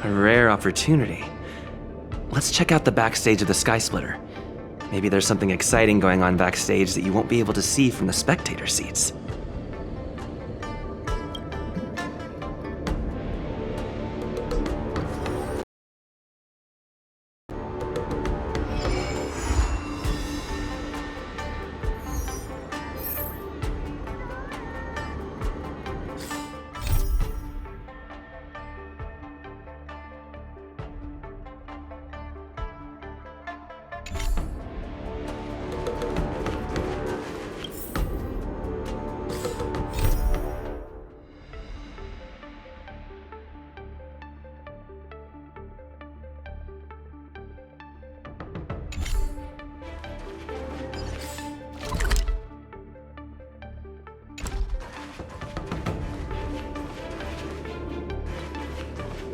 A rare opportunity. Let's check out the backstage of the Sky Splitter. Maybe there's something exciting going on backstage that you won't be able to see from the spectator seats.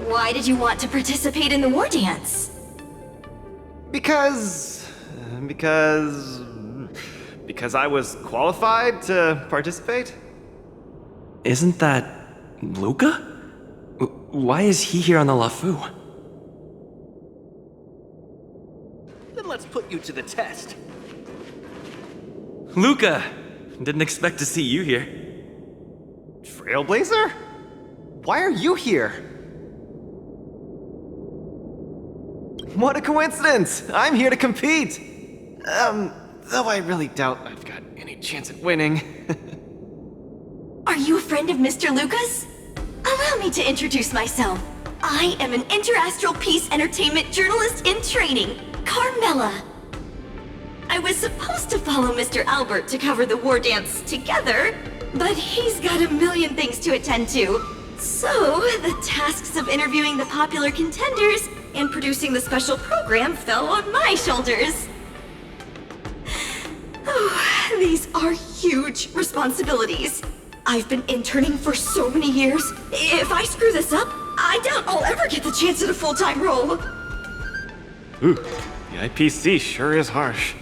Why did you want to participate in the Wardance? Because I was qualified to participate? Isn't that Luca? Why is he here on the LeFou? Then let's put you to the test. Luca! Didn't expect to see you here. Trailblazer? Why are you here? What a coincidence! I'm here to compete! Though I really doubt I've got any chance at winning. Are you a friend of Mr. Lucas? Allow me to introduce myself. I am an Interastral Peace Entertainment journalist in training, Carmela. I was supposed to follow Mr. Albert to cover the Wardance together, but he's got a million things to attend to. So, the tasks of interviewing the popular contenders and producing the special program fell on my shoulders. Oh, these are huge responsibilities. I've been interning for so many years. If I screw this up, I doubt I'll ever get the chance at a full-time role. Ooh, the IPC sure is harsh.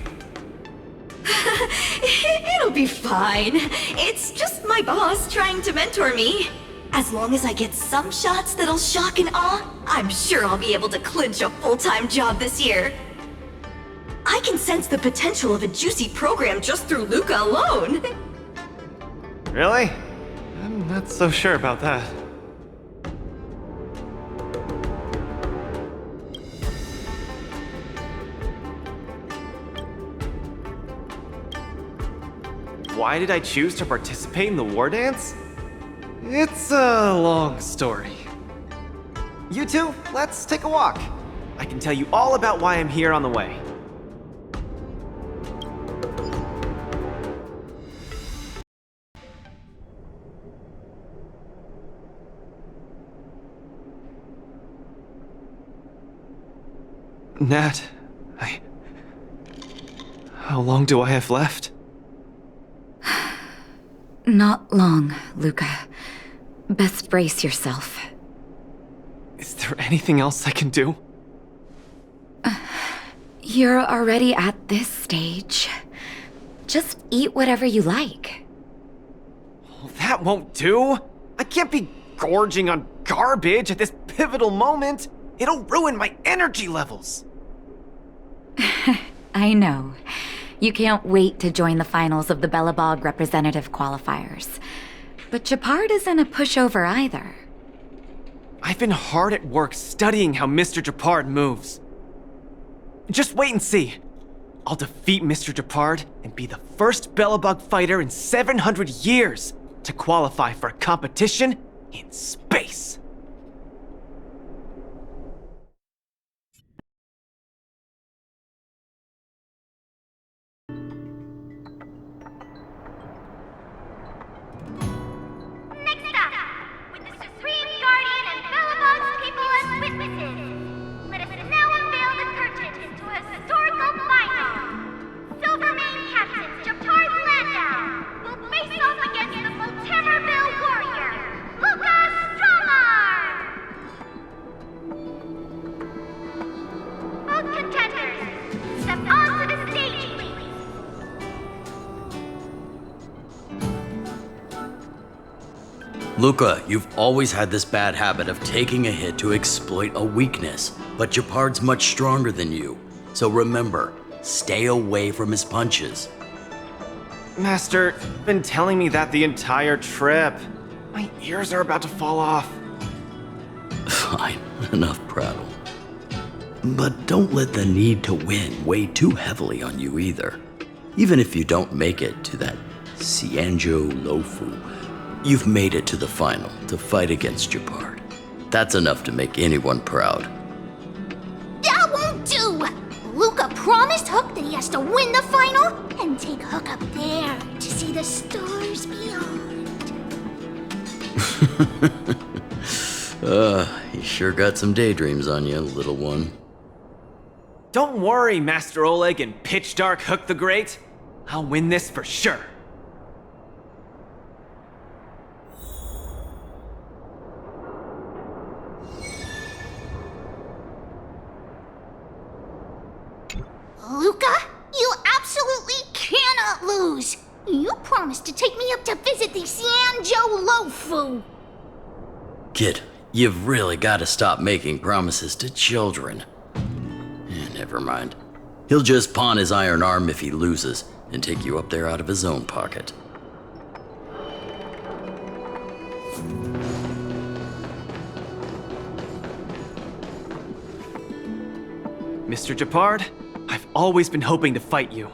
It'll be fine. It's just my boss trying to mentor me. As long as I get some shots that'll shock and awe, I'm sure I'll be able to clinch a full-time job this year. I can sense the potential of a juicy program just through Luca alone. Really? I'm not so sure about that. Why did I choose to participate in the Wardance? It's a long story. You two, let's take a walk. I can tell you all about why I'm here on the way. Nat, how long do I have left? Not long, Luca. Best brace yourself. Is there anything else I can do? You're already at this stage. Just eat whatever you like. Well, that won't do. I can't be gorging on garbage at this pivotal moment. It'll ruin my energy levels. I know. You can't wait to join the finals of the Bellabog representative qualifiers. But Japard isn't a pushover either. I've been hard at work studying how Mr. Japard moves. Just wait and see. I'll defeat Mr. Japard and be the first Bellabog fighter in 700 years to qualify for a competition in space. Next up, with the Supreme Guardian and Bellabog's people as witnesses, let us now unveil the curtain into a historical final. Silvermane Captain Japard Landau will face off against the Volterrorville warrior, Lucas Strama! Luca, you've always had this bad habit of taking a hit to exploit a weakness, but Gepard's much stronger than you. So remember, stay away from his punches. Master, you've been telling me that the entire trip. My ears are about to fall off. Fine, enough prattle. But don't let the need to win weigh too heavily on you either. Even if you don't make it to that Xianzhou Luofu, you've made it to the final to fight against Gepard. That's enough to make anyone proud. That won't do! Luca promised Hook that he has to win the final and take Hook up there to see the stars beyond. You sure got some daydreams on you, little one. Don't worry, Master Oleg and Pitch Dark Hook the Great. I'll win this for sure. Luca, you absolutely cannot lose! You promised to take me up to visit the Xianzhou Luofu! Kid, you've really got to stop making promises to children. Never mind. He'll just pawn his iron arm if he loses and take you up there out of his own pocket. Mr. Gepard, I've always been hoping to fight you.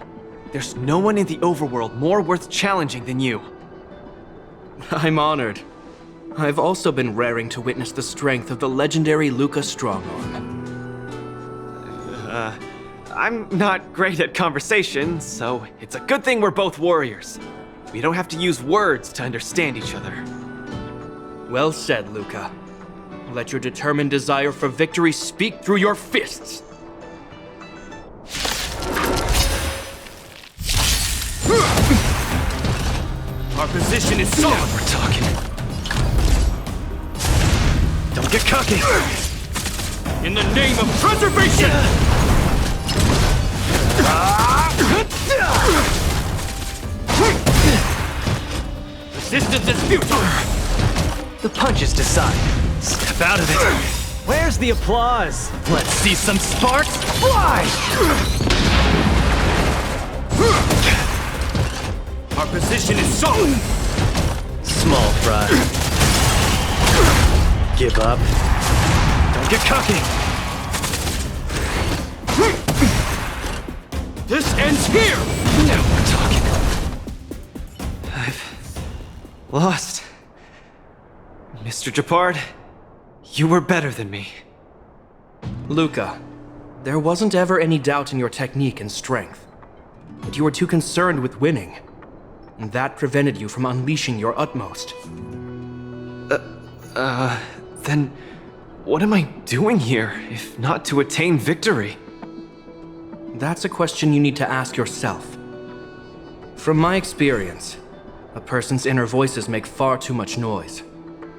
There's no one in the overworld more worth challenging than you. I'm honored. I've also been raring to witness the strength of the legendary Luca Strongarm. I'm not great at conversation, so it's a good thing we're both warriors. We don't have to use words to understand each other. Well said, Luca. Let your determined desire for victory speak through your fists. Our position is solid. Now we're talking. Don't get cocky. In the name of preservation! Resistance is futile! The punches decide. Step out of it. Where's the applause? Let's see some sparks fly! Our position is solid. Small fry. Give up. Don't get cocky. This ends here! Now we're talking. I've lost. Mr. Gepard, you were better than me. Luca, there wasn't ever any doubt in your technique and strength. But you were too concerned with winning. And that prevented you from unleashing your utmost. Then what am I doing here, if not to attain victory? That's a question you need to ask yourself. From my experience, a person's inner voices make far too much noise,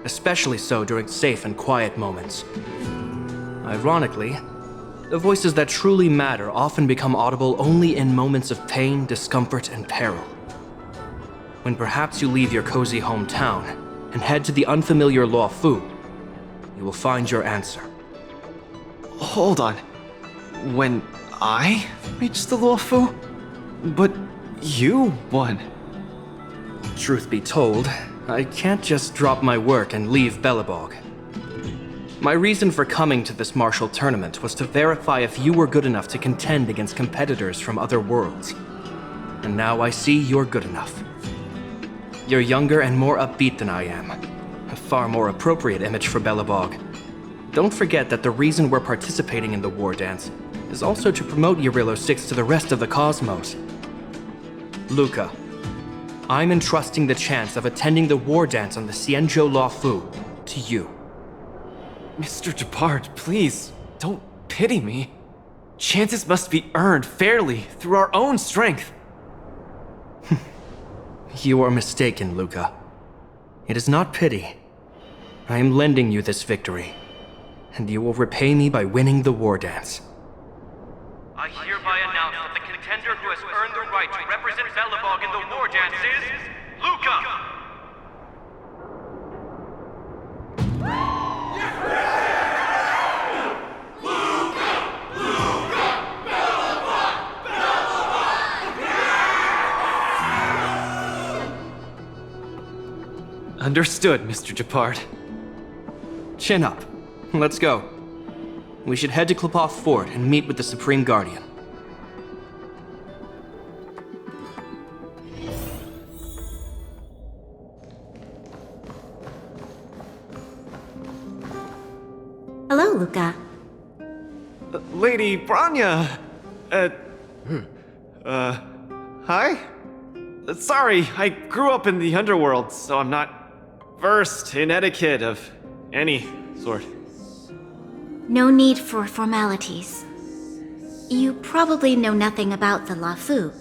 especially so during safe and quiet moments. Ironically, the voices that truly matter often become audible only in moments of pain, discomfort, and peril. When perhaps you leave your cozy hometown and head to the unfamiliar Luofu, you will find your answer. Hold on. When I reached the Luofu? But you won. Truth be told, I can't just drop my work and leave Belobog. My reason for coming to this martial tournament was to verify if you were good enough to contend against competitors from other worlds. And now I see you're good enough. You're younger and more upbeat than I am. A far more appropriate image for Belobog. Don't forget that the reason we're participating in the Wardance is also to promote Eurilo 6 to the rest of the cosmos. Luca, I'm entrusting the chance of attending the Wardance on the Xianzhou Luofu to you. Mr. Gepard, please, don't pity me. Chances must be earned fairly through our own strength. You are mistaken, Luca. It is not pity. I am lending you this victory, and you will repay me by winning the Wardance. I hereby announce that the contender who has earned the right to represent Belobog in the Wardance is Luca! Understood, Mr. Japard. Chin up. Let's go. We should head to Klepoth Fort and meet with the Supreme Guardian. Hello, Luca. Lady Branya! Hi? Sorry, I grew up in the underworld, so I'm not versed in etiquette of any sort. No need for formalities. You probably know nothing about the Lafu.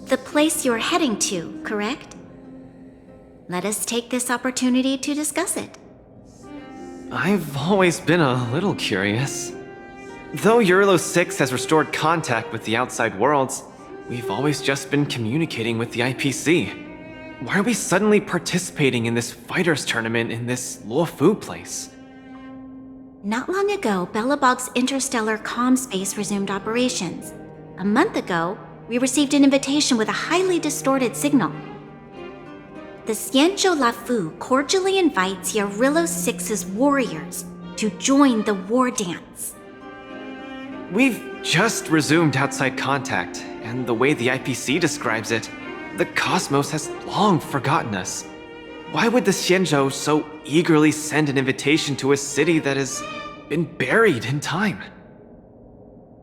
The place you're heading to, correct? Let us take this opportunity to discuss it. I've always been a little curious. Though Eurilo 6 has restored contact with the outside worlds, we've always just been communicating with the IPC. Why are we suddenly participating in this fighters tournament in this Luofu place? Not long ago, Belobog's interstellar comm space resumed operations. A month ago, we received an invitation with a highly distorted signal. The Xianzhou Lafu cordially invites Eurilo 6's warriors to join the Wardance. We've just resumed outside contact, and the way the IPC describes it, the cosmos has long forgotten us. Why would the Xianzhou so eagerly send an invitation to a city that has been buried in time?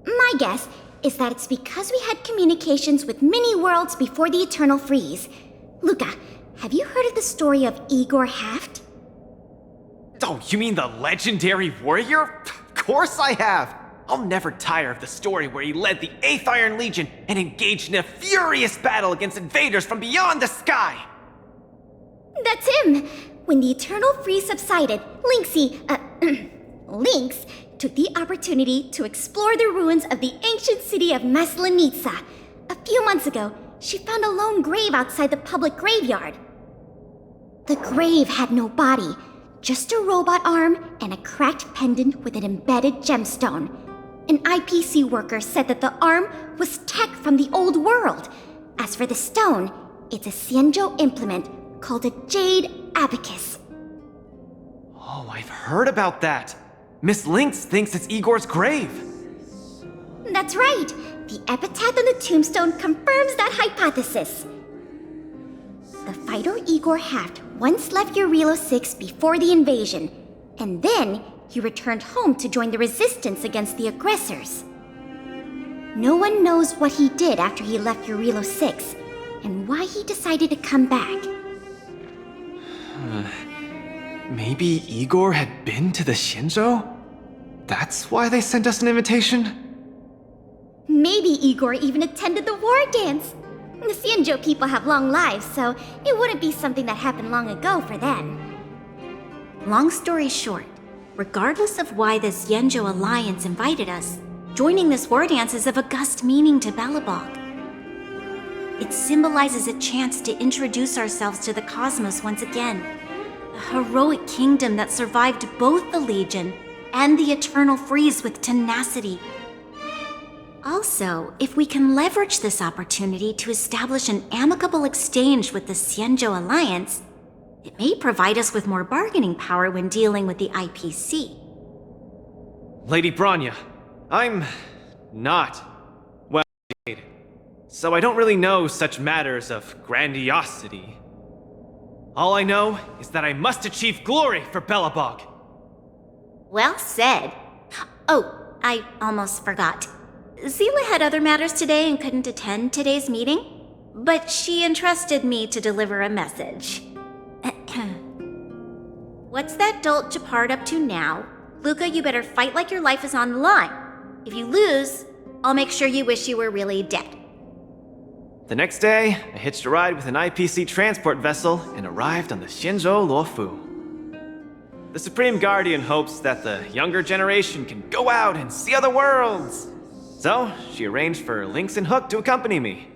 My guess is that it's because we had communications with many worlds before the Eternal Freeze. Luca, have you heard of the story of Igor Haft? Oh, you mean the legendary warrior? Of course I have! I'll never tire of the story where he led the 8th Iron Legion and engaged in a furious battle against invaders from beyond the sky! That's him! When the Eternal Freeze subsided, Lynx took the opportunity to explore the ruins of the ancient city of Maslenitsa. A few months ago, she found a lone grave outside the public graveyard. The grave had no body, just a robot arm and a cracked pendant with an embedded gemstone. An IPC worker said that the arm was tech from the old world. As for the stone, it's a Xianzhou implement called a Jade Abacus. Oh, I've heard about that! Miss Lynx thinks it's Igor's grave! That's right! The epitaph on the tombstone confirms that hypothesis. The fighter Igor Haft once left Eurilo 6 before the invasion, and then he returned home to join the resistance against the aggressors. No one knows what he did after he left Eurilo 6, and why he decided to come back. Maybe Igor had been to the Xianzhou? That's why they sent us an invitation? Maybe Igor even attended the war dance. The Xianzhou people have long lives, so it wouldn't be something that happened long ago for them. Long story short, regardless of why the Xianzhou Alliance invited us, joining this war dance is of august meaning to Belobog. It symbolizes a chance to introduce ourselves to the cosmos once again. A heroic kingdom that survived both the Legion and the Eternal Freeze with tenacity. Also, if we can leverage this opportunity to establish an amicable exchange with the Xianzhou Alliance, it may provide us with more bargaining power when dealing with the IPC. Lady Branya, I'm not well educated, so I don't really know such matters of grandiosity. All I know is that I must achieve glory for Belobog. Well said. Oh, I almost forgot. Zila had other matters today and couldn't attend today's meeting, but she entrusted me to deliver a message. What's that dolt Japard up to now? Luca, you better fight like your life is on the line. If you lose, I'll make sure you wish you were really dead. The next day, I hitched a ride with an IPC transport vessel and arrived on the Xianzhou Luofu. The Supreme Guardian hopes that the younger generation can go out and see other worlds. So, she arranged for Lynx and Hook to accompany me.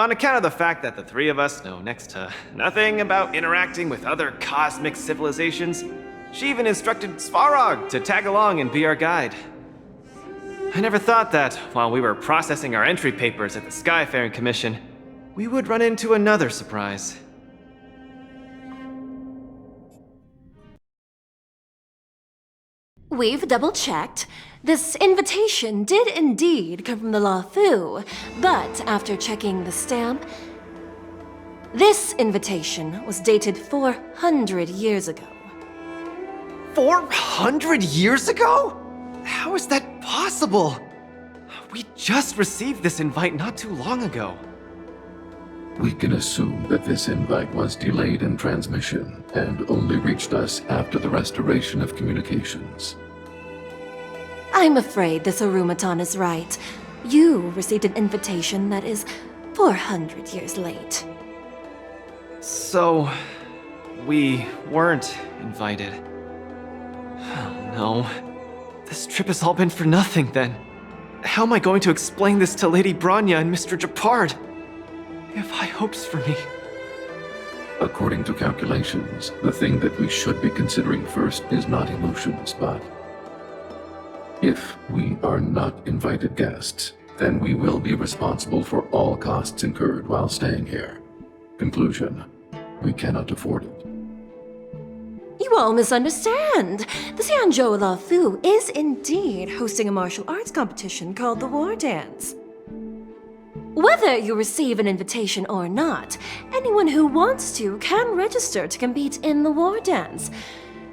On account of the fact that the three of us know next to nothing about interacting with other cosmic civilizations, she even instructed Svarog to tag along and be our guide. I never thought that, while we were processing our entry papers at the Skyfaring Commission, we would run into another surprise. We've double-checked. This invitation did indeed come from the Luofu, but after checking the stamp, this invitation was dated 400 years ago. 400 years ago? How is that possible? We just received this invite not too long ago. We can assume that this invite was delayed in transmission and only reached us after the restoration of communications. I'm afraid this Arumaton is right. You received an invitation that is 400 years late. So, we weren't invited. Oh no. This trip has all been for nothing then. How am I going to explain this to Lady Bronya and Mr. Japard? They have high hopes for me. According to calculations, the thing that we should be considering first is not emotions, but if we are not invited guests, then we will be responsible for all costs incurred while staying here. Conclusion, we cannot afford it. You all misunderstand. The Xianzhou Luofu is indeed hosting a martial arts competition called the Wardance. Whether you receive an invitation or not, anyone who wants to can register to compete in the Wardance.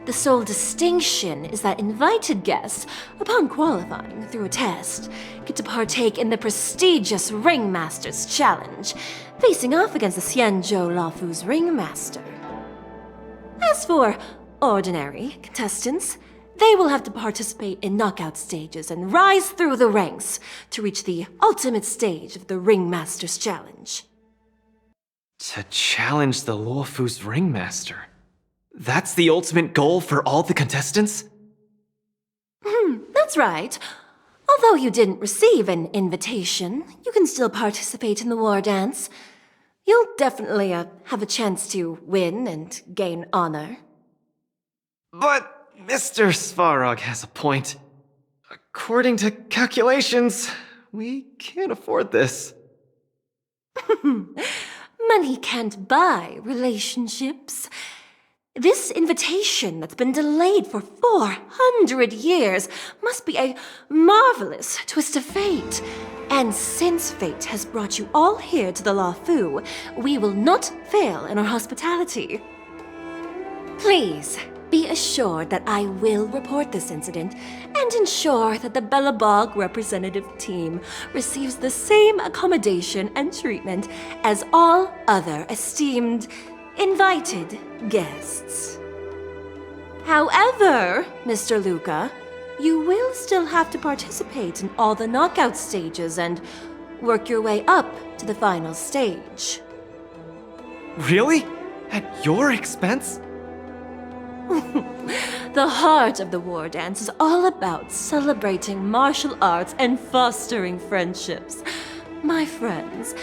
The sole distinction is that invited guests, upon qualifying through a test, get to partake in the prestigious Ringmaster's Challenge, facing off against the Xianzhou Luofu's Ringmaster. As for ordinary contestants, they will have to participate in knockout stages and rise through the ranks to reach the ultimate stage of the Ringmaster's Challenge. To challenge the Luofu's Ringmaster? That's the ultimate goal for all the contestants? That's right. Although you didn't receive an invitation, you can still participate in the Wardance. You'll definitely have a chance to win and gain honor. But Mr. Svarog has a point. According to calculations, we can't afford this. Money can't buy relationships. This invitation that's been delayed for 400 years must be a marvelous twist of fate. And since fate has brought you all here to the Luofu, we will not fail in our hospitality. Please, be assured that I will report this incident and ensure that the Belobog representative team receives the same accommodation and treatment as all other esteemed invited guests. However, Mr. Luca, you will still have to participate in all the knockout stages and work your way up to the final stage. Really? At your expense? The heart of the Wardance is all about celebrating martial arts and fostering friendships. My friends,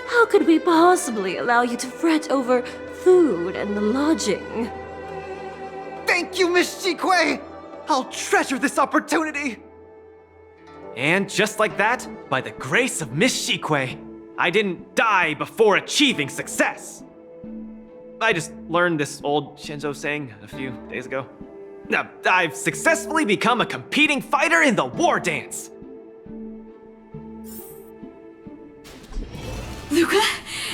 how could we possibly allow you to fret over food and lodging? Thank you, Miss Shikui! I'll treasure this opportunity! And just like that, by the grace of Miss Shikui, I didn't die before achieving success! I just learned this old Shinzo saying a few days ago. Now, I've successfully become a competing fighter in the Wardance! Luca,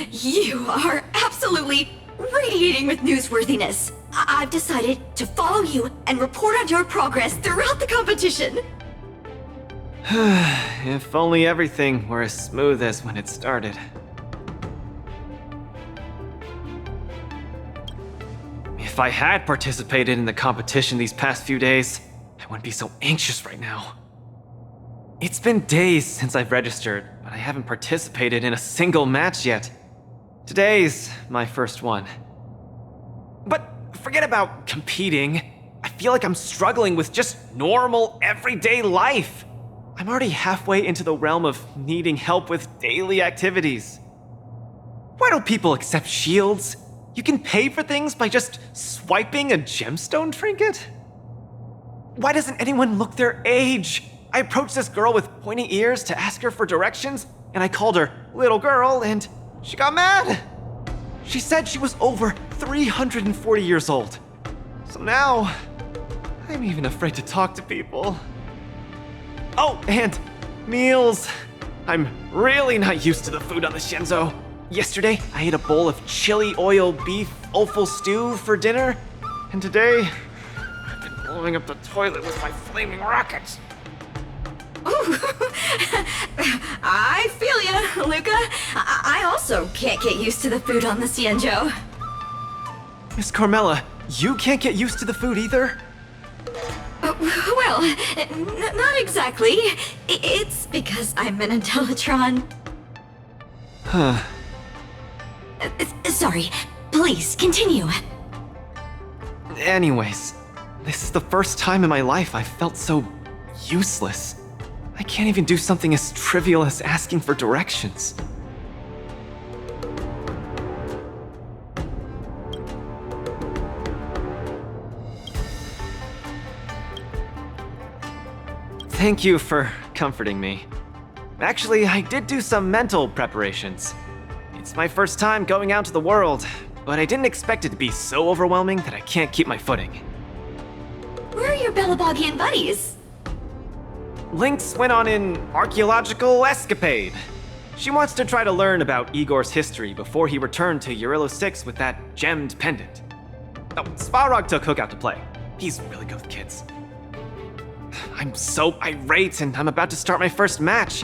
you are absolutely radiating with newsworthiness. I've decided to follow you and report on your progress throughout the competition. If only everything were as smooth as when it started. If I had participated in the competition these past few days, I wouldn't be so anxious right now. It's been days since I've registered, but I haven't participated in a single match yet. Today's my first one. But forget about competing. I feel like I'm struggling with just normal, everyday life. I'm already halfway into the realm of needing help with daily activities. Why don't people accept shields? You can pay for things by just swiping a gemstone trinket? Why doesn't anyone look their age? I approached this girl with pointy ears to ask her for directions, and I called her little girl, and she got mad. She said she was over 340 years old. So now, I I'm even afraid to talk to people. Oh, and meals. I'm really not used to the food on the Shenzo. Yesterday, I ate a bowl of chili oil beef offal stew for dinner, and today, I've been blowing up the toilet with my flaming rockets. Ooh. I feel ya, Luca. I also can't get used to the food on the Xianzhou. Miss Carmela, you can't get used to the food either? Well, not exactly. It's because I'm an Intellitron. Huh. Sorry. Please, continue. Anyways, this is the first time in my life I've felt so useless. I can't even do something as trivial as asking for directions. Thank you for comforting me. Actually, I did do some mental preparations. It's my first time going out to the world, but I didn't expect it to be so overwhelming that I can't keep my footing. Where are your Belabogian buddies? Lynx went on an archaeological escapade. She wants to try to learn about Igor's history before he returned to Urilo 6 with that gemmed pendant. Oh, Svarog took Hook out to play. He's really good with kids. I'm so irate and I'm about to start my first match.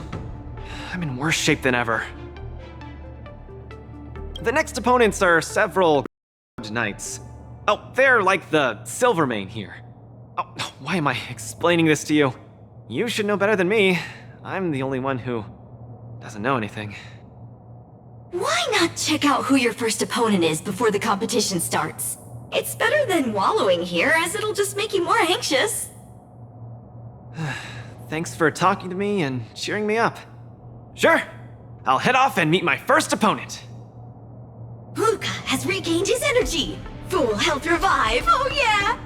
I'm in worse shape than ever. The next opponents are several knights. Oh, they're like the Silvermane here. Oh, why am I explaining this to you? You should know better than me. I'm the only one who doesn't know anything. Why not check out who your first opponent is before the competition starts? It's better than wallowing here, as it'll just make you more anxious. Thanks for talking to me and cheering me up. Sure, I'll head off and meet my first opponent. Luca has regained his energy. Full health revive, oh yeah!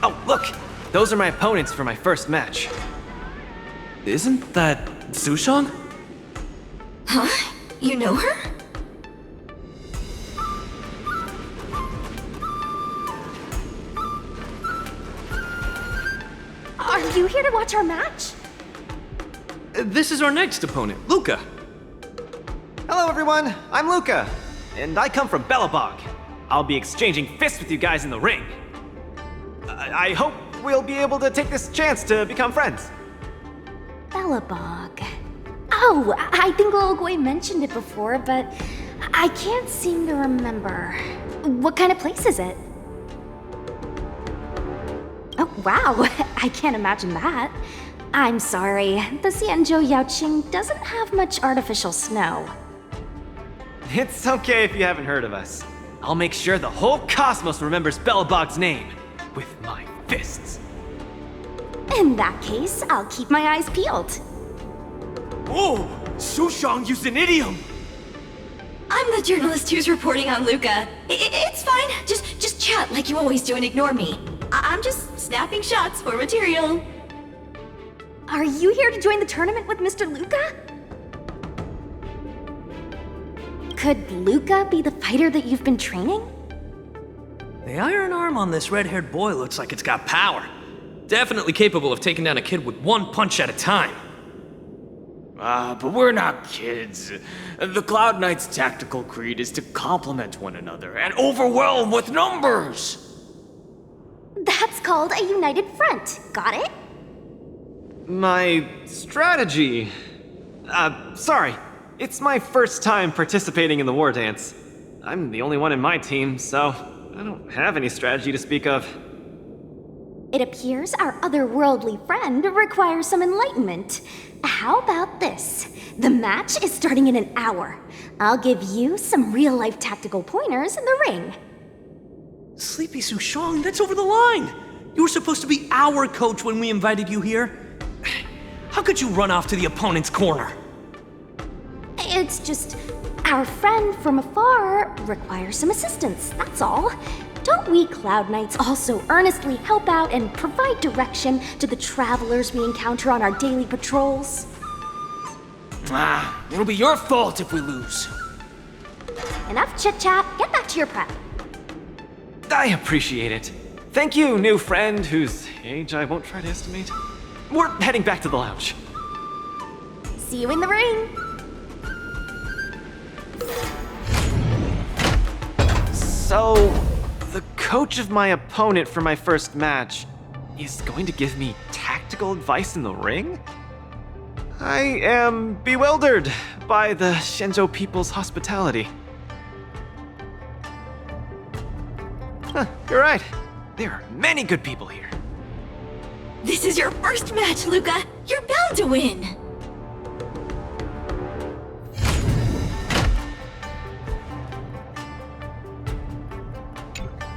Oh, look! Those are my opponents for my first match. Isn't that Sushang? Huh? You know her? Are you here to watch our match? This is our next opponent, Luca. Hello everyone, I'm Luca, and I come from Belobog. I'll be exchanging fists with you guys in the ring. I hope we'll be able to take this chance to become friends. Belobog. Oh, I think Lil Gui mentioned it before, but I can't seem to remember. What kind of place is it? Oh, wow. I can't imagine that. I'm sorry. The Xianzhou Yaoqing doesn't have much artificial snow. It's okay if you haven't heard of us. I'll make sure the whole cosmos remembers Belobog's name with my fists. In that case, I'll keep my eyes peeled. Whoa! Sushang used an idiom! I'm the journalist who's reporting on Luca. It's fine. Just chat like you always do and ignore me. I'm just snapping shots for material. Are you here to join the tournament with Mr. Luca? Could Luca be the fighter that you've been training? The iron arm on this red-haired boy looks like it's got power. Definitely capable of taking down a kid with one punch at a time. But we're not kids. The Cloud Knight's tactical creed is to complement one another and overwhelm with numbers! That's called a united front. Got it? My strategy? Sorry. It's my first time participating in the Wardance. I'm the only one in my team, so I don't have any strategy to speak of. It appears our otherworldly friend requires some enlightenment. How about this? The match is starting in an hour. I'll give you some real-life tactical pointers in the ring. Sleepy Sushang, that's over the line! You were supposed to be our coach when we invited you here. How could you run off to the opponent's corner? It's just, our friend from afar requires some assistance, that's all. don't we Cloud Knights also earnestly help out and provide direction to the travelers we encounter on our daily patrols? It'll be your fault if we lose. Enough chit-chat, get back to your prep. I appreciate it. Thank you, new friend whose age I won't try to estimate. We're heading back to the lounge. See you in the ring! So, the coach of my opponent for my first match is going to give me tactical advice in the ring? I am bewildered by the Shenzhou people's hospitality. You're right. There are many good people here. This is your first match, Luca. You're bound to win.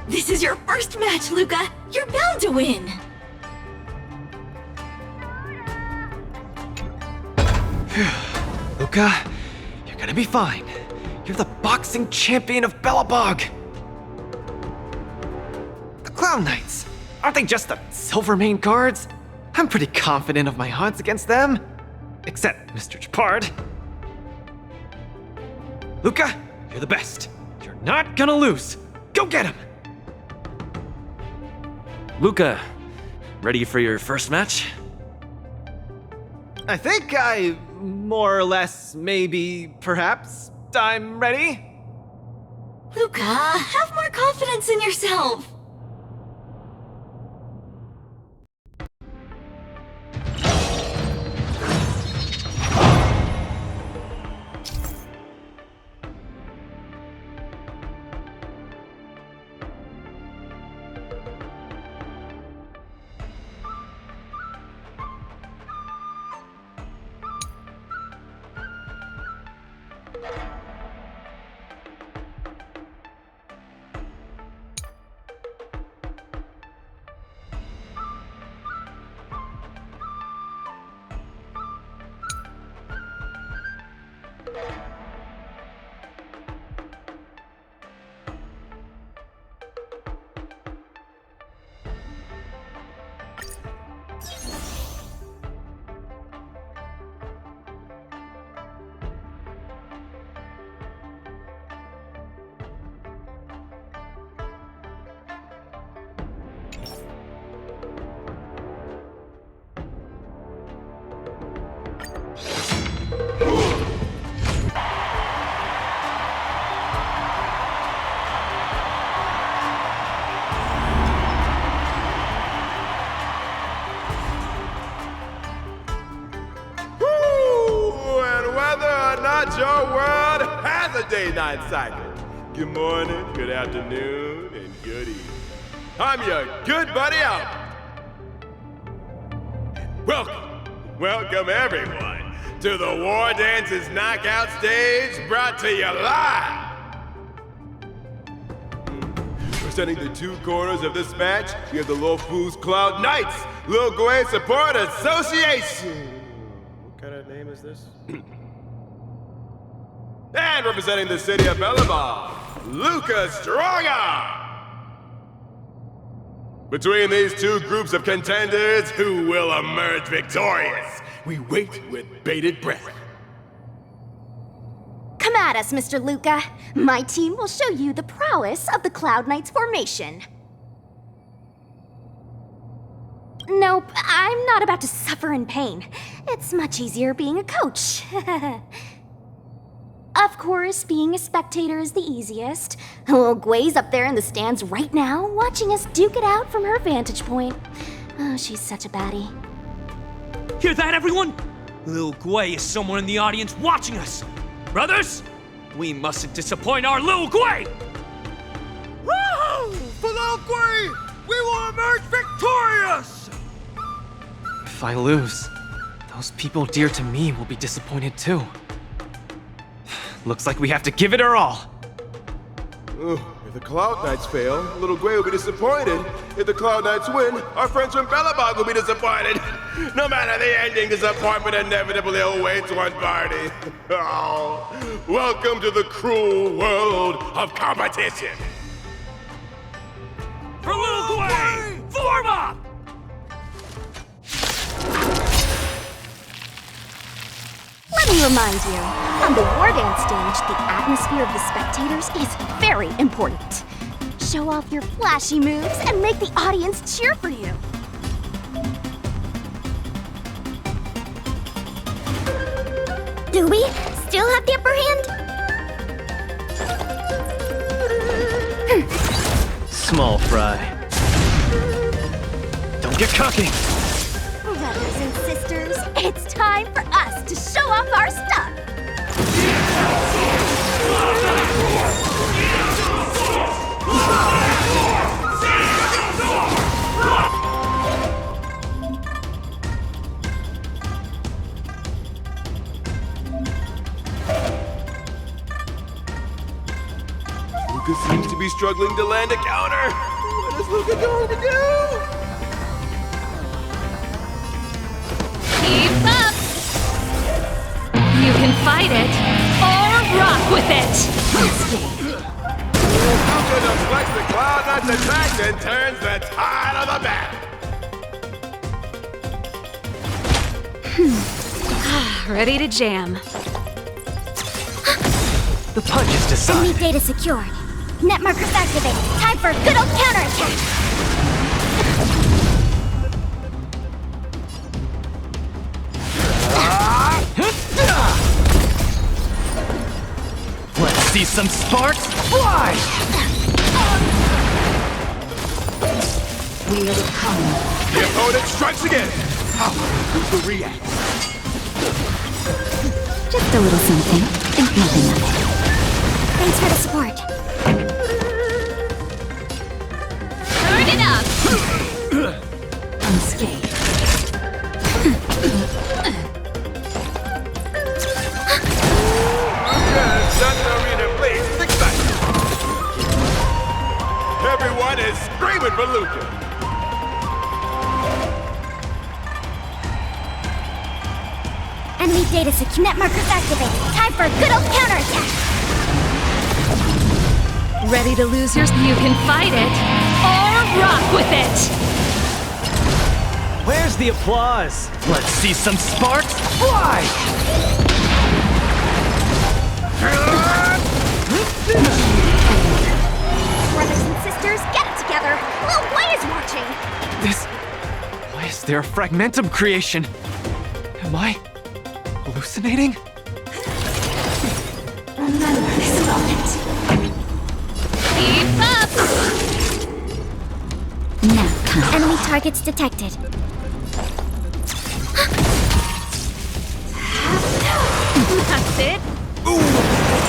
This is your first match, Luca. You're bound to win. Luca, you're gonna be fine. You're the boxing champion of Belobog. The Clown Knights, aren't they just the Silvermane guards? I'm pretty confident of my odds against them. Except Mr. Japard. Luca, you're the best. You're not gonna lose. Go get him! Luca, ready for your first match? I think more or less, maybe, perhaps, I'm ready. Luca, have more confidence in yourself. Your world has a day-night cycle. Good morning, good afternoon, and good evening. I'm your good buddy Albert. Welcome everyone to the Wardance's knockout stage, brought to you live. Presenting the two corners of this match, we have the Lofu's Cloud Knights, Lil Gwei Support Association. What kind of name is this? And representing the city of Belobog, Luca Strongarm. Between these two groups of contenders, who will emerge victorious? We wait with bated breath. Come at us, Mr. Luca. My team will show you the prowess of the Cloud Knights formation. Nope, I'm not about to suffer in pain. It's much easier being a coach. Of course, being a spectator is the easiest. Lil Gwei's up there in the stands right now, watching us duke it out from her vantage point. Oh, she's such a baddie. Hear that, everyone? Lil Gwei is somewhere in the audience watching us. Brothers, we mustn't disappoint our Lil Gwei! Woohoo! For Lil Gwei, we will emerge victorious! If I lose, those people dear to me will be disappointed too. Looks like we have to give it our all. If the Cloud Knights fail, Lil Gwei will be disappointed. If the Cloud Knights win, our friends from Belobog will be disappointed. No matter the ending, disappointment inevitably awaits one party. Oh, welcome to the cruel world of competition. remind you, on the Wardance stage, the atmosphere of the spectators is very important. Show off your flashy moves and make the audience cheer for you. Do we still have the upper hand? Small fry. Don't get cocky! Brothers and sisters, it's time for us to show off our stuff! Luca seems to be struggling to land a counter. What is Luca going to do? Keep up! You can fight it, or rock with it! Luca deflects the Cloud Knight's attack and turns the tide of the battle. Ready to jam. The punch is decided. Enemy data secured. Net markers activated. Time for a good old counterattack. Let's see some sparks fly! Wheel of come. The opponent strikes again. How will Luca react? Just a little something. Think nothing of it. Thanks for the support. Turn it up! Unscathed. Yes, shut the arena, please. 6 seconds. Everyone is screaming for Luca. Enemy data secure. Net markers activated. Time for a good old counterattack. Ready to lose yours? You can fight it, or rock with it! Where's the applause? Let's see some sparks fly! Brothers and sisters, get it together! Lil Wei is watching! Why is there a fragmentum creation? Am I hallucinating? Remember this moment. Keep up! Now come. Enemy targets detected. That's it? Ooh!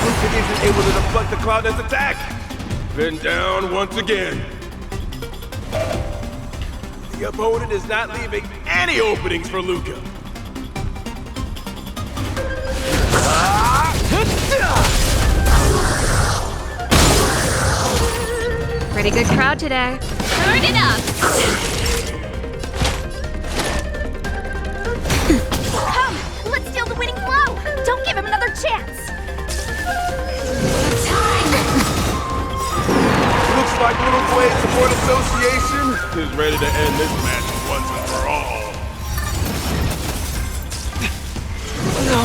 Luca isn't able to deflect the Cloud Knight's attack. Been down once again. The opponent is not leaving any openings for Luca. Pretty good crowd today. Turn it up! Come, let's steal the winning blow! Don't give him another chance! Looks like Little Blade Support Association is ready to end this match once and for all. No.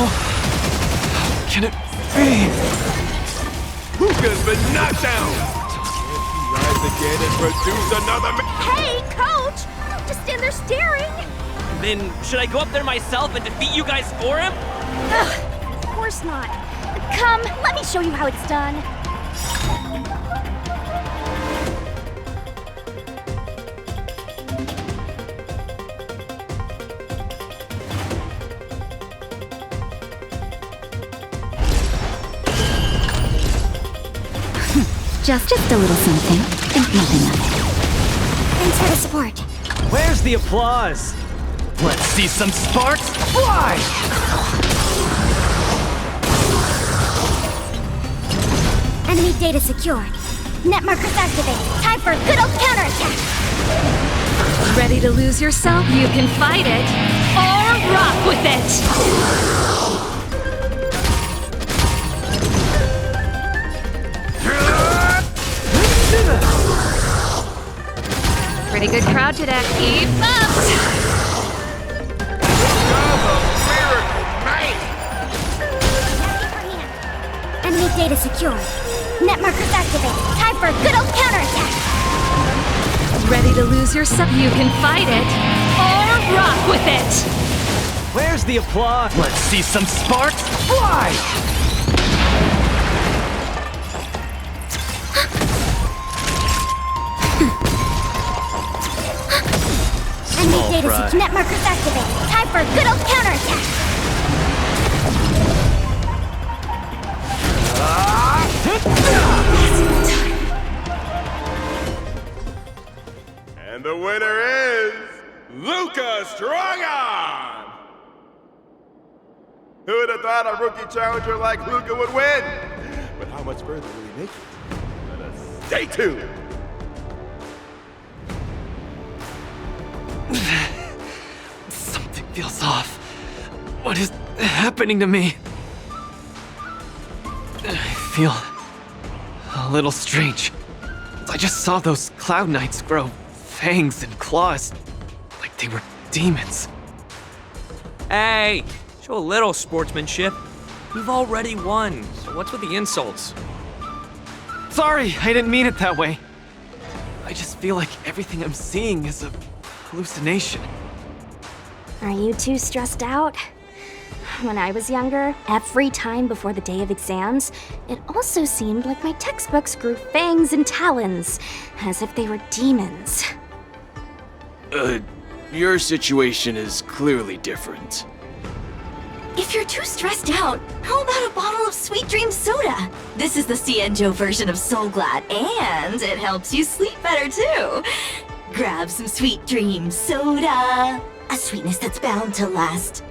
How can it be? Luca's been knocked down. Rise again and produce another Hey, coach! Don't just stand there staring! Then should I go up there myself and defeat you guys for him? Ugh, of course not. Come, let me show you how it's done. Just a little something. Think nothing of it. Thanks for the support. Where's the applause? Let's see some sparks fly! Enemy data secured. Net markers activated. Time for a good old counterattack. Ready to lose yourself? You can fight it, or rock with it! Pretty good crowd today. Keep up! data secured. Net markers activated. Time for a good old counterattack. Ready to lose your sub? You can fight it, or rock with it! Where's the applause? Let's see some sparks fly! Enemy data secured. Net markers activated. Time for a good old counterattack. And the winner is Luca Strongon! Who would have thought a rookie challenger like Luca would win? But how much further will he make it? Let us stay tuned! Something feels off. What is happening to me? I feel a little strange. I just saw those Cloud Knights grow fangs and claws, like they were demons. Hey, show a little sportsmanship. We've already won, so what's with the insults? Sorry, I didn't mean it that way. I just feel like everything I'm seeing is a hallucination. Are you too stressed out? When I was younger, every time before the day of exams, it also seemed like my textbooks grew fangs and talons, as if they were demons. Your situation is clearly different. If you're too stressed out, how about a bottle of Sweet Dream Soda? This is the Cienjo version of Soul Glad, and it helps you sleep better too. Grab some Sweet Dream Soda. A sweetness that's bound to last.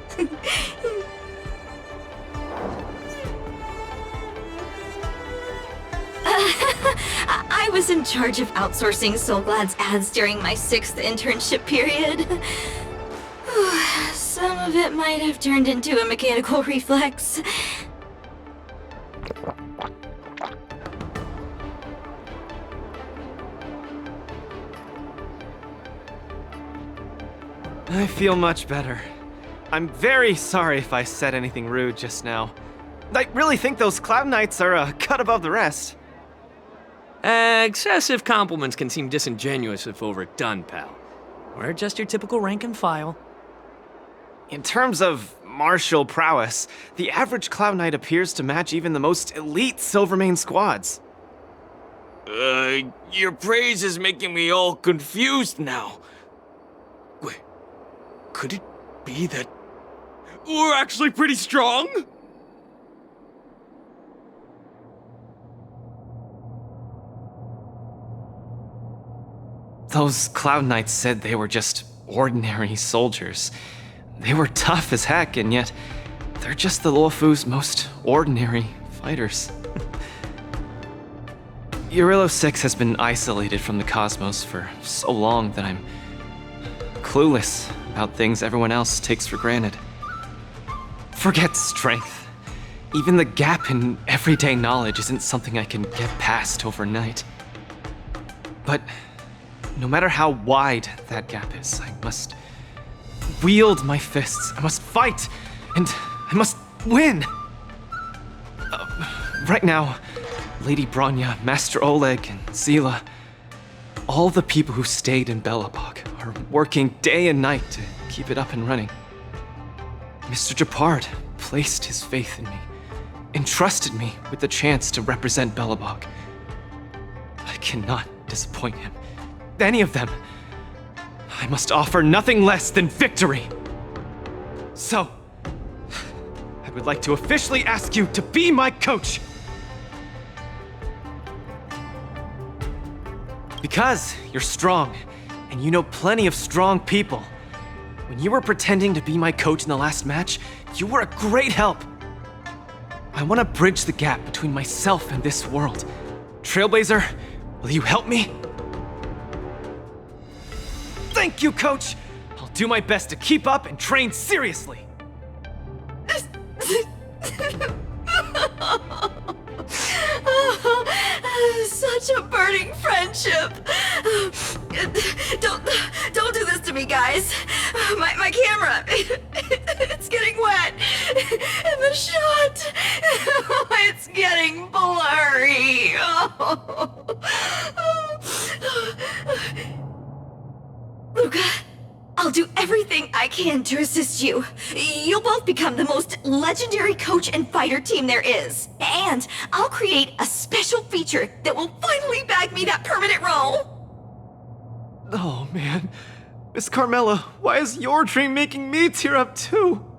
I was in charge of outsourcing Soul Glad's ads during my 6th internship period. Some of it might have turned into a mechanical reflex. I feel much better. I'm very sorry if I said anything rude just now. I really think those Cloud Knights are a cut above the rest. Excessive compliments can seem disingenuous if overdone, pal. We're just your typical rank and file. In terms of martial prowess, the average Cloud Knight appears to match even the most elite Silvermane squads. Your praise is making me all confused now. Wait, could it be that we're actually pretty strong? Those Cloud Knights said they were just ordinary soldiers. They were tough as heck, and yet they're just the Luofu's most ordinary fighters. Eurillo 6 has been isolated from the cosmos for so long that I'm clueless about things everyone else takes for granted. Forget strength. Even the gap in everyday knowledge isn't something I can get past overnight. But no matter how wide that gap is, I must wield my fists. I must fight, and I must win. Right now, Lady Bronya, Master Oleg, and Zila, all the people who stayed in Belobog are working day and night to keep it up and running. Mr. Japard placed his faith in me, entrusted me with the chance to represent Belobog. I cannot disappoint him. Any of them. I must offer nothing less than victory. So, I would like to officially ask you to be my coach. Because you're strong, and you know plenty of strong people. When you were pretending to be my coach in the last match, you were a great help. I want to bridge the gap between myself and this world. Trailblazer, will you help me? Thank you, Coach! I'll do my best to keep up and train seriously. Such a burning friendship. Don't do this to me, guys. My camera, it's getting wet. And the shot. It's getting blurry. Luca, I'll do everything I can to assist you. You'll both become the most legendary coach and fighter team there is. And I'll create a special feature that will finally bag me that permanent role. Oh man, Miss Carmela, why is your dream making me tear up too?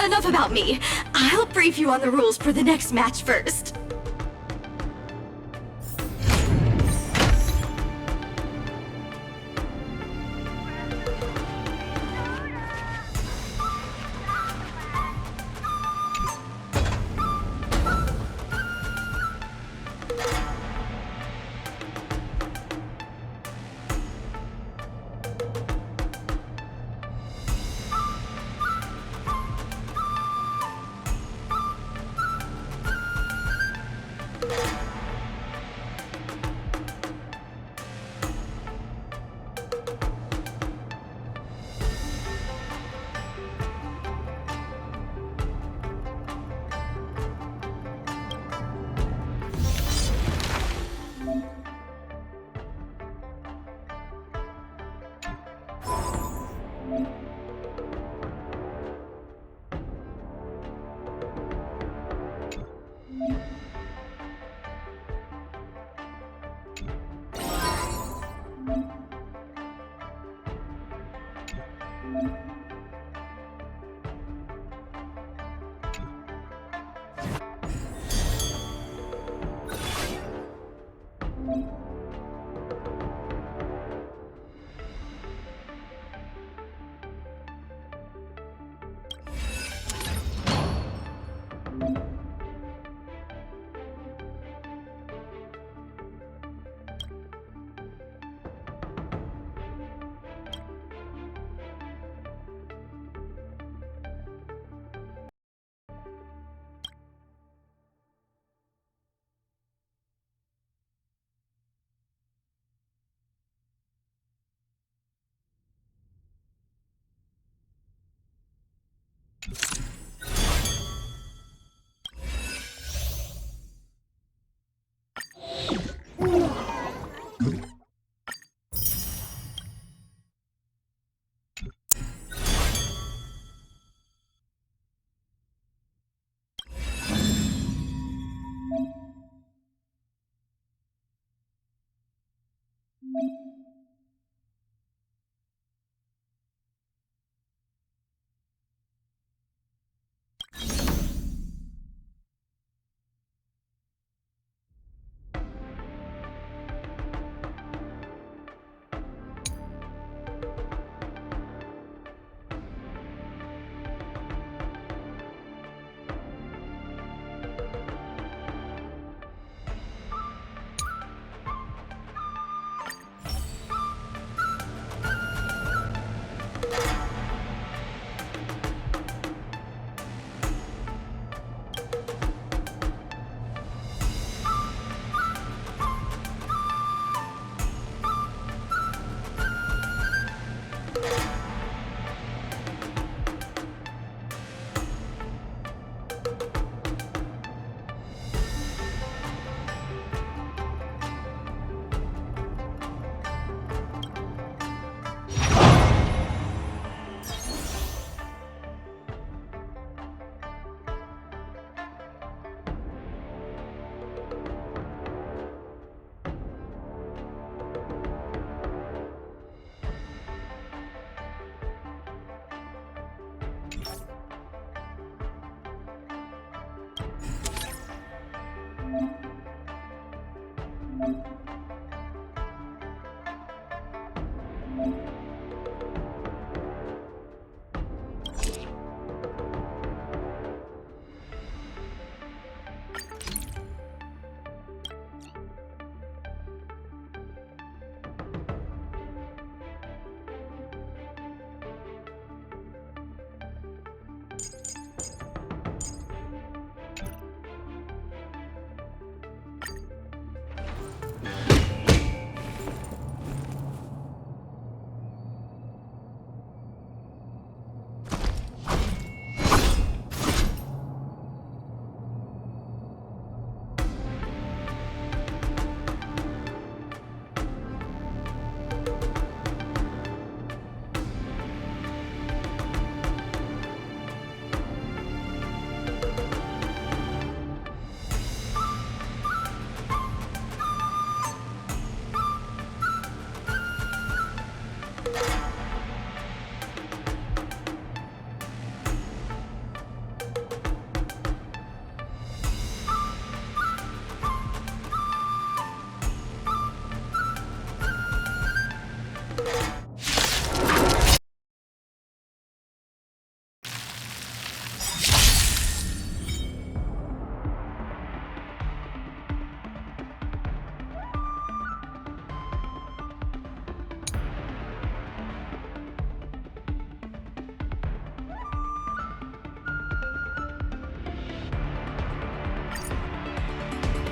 Enough about me. I'll brief you on the rules for the next match first.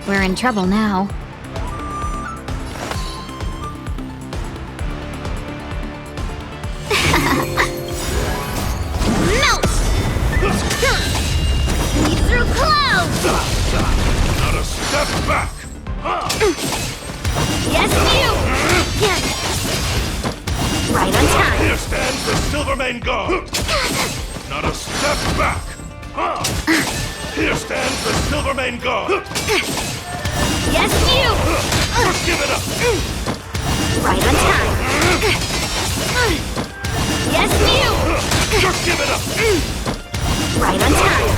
We're in trouble now. Melt! Lead through clouds! Not a step back! Yes, you! Yes. Right on time. Here stands the Silvermane God! Not a step back! Here stands the Silvermane God! Yes, you! Just give it up! Right on time. Yes, you! Just give it up! Right on time.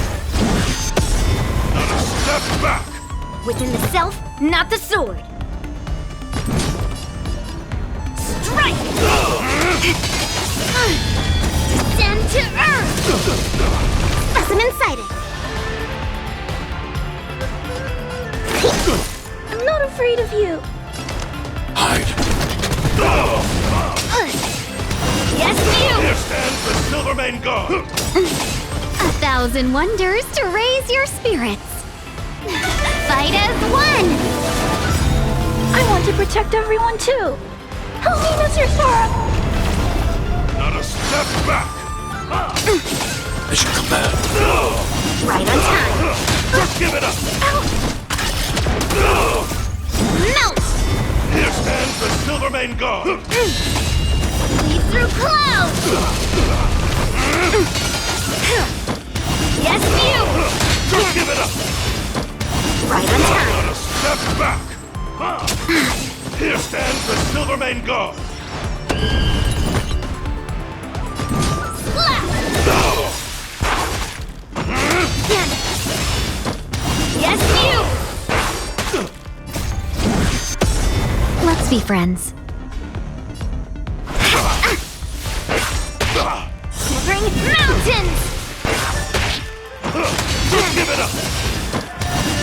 Not a step back! Within the self, not the sword. Strike! Descend to earth! Specimen sighted. I'm not afraid of you. Hide. Yes, you! Here stands the Silvermane God! 1,000 wonders to raise your spirits. Fight as one! I want to protect everyone too. Help me, Mr. Sora! Not a step back! I should come back. Right on time. Just give it up! Melt! Here stands the Silvermane God! Lead through clouds! Yes, you! Just give it up! Right on time. Not a step back! Here stands the Silvermane God! Slap! Yes, you! Let's be friends. Shivering mountains! Just give it up!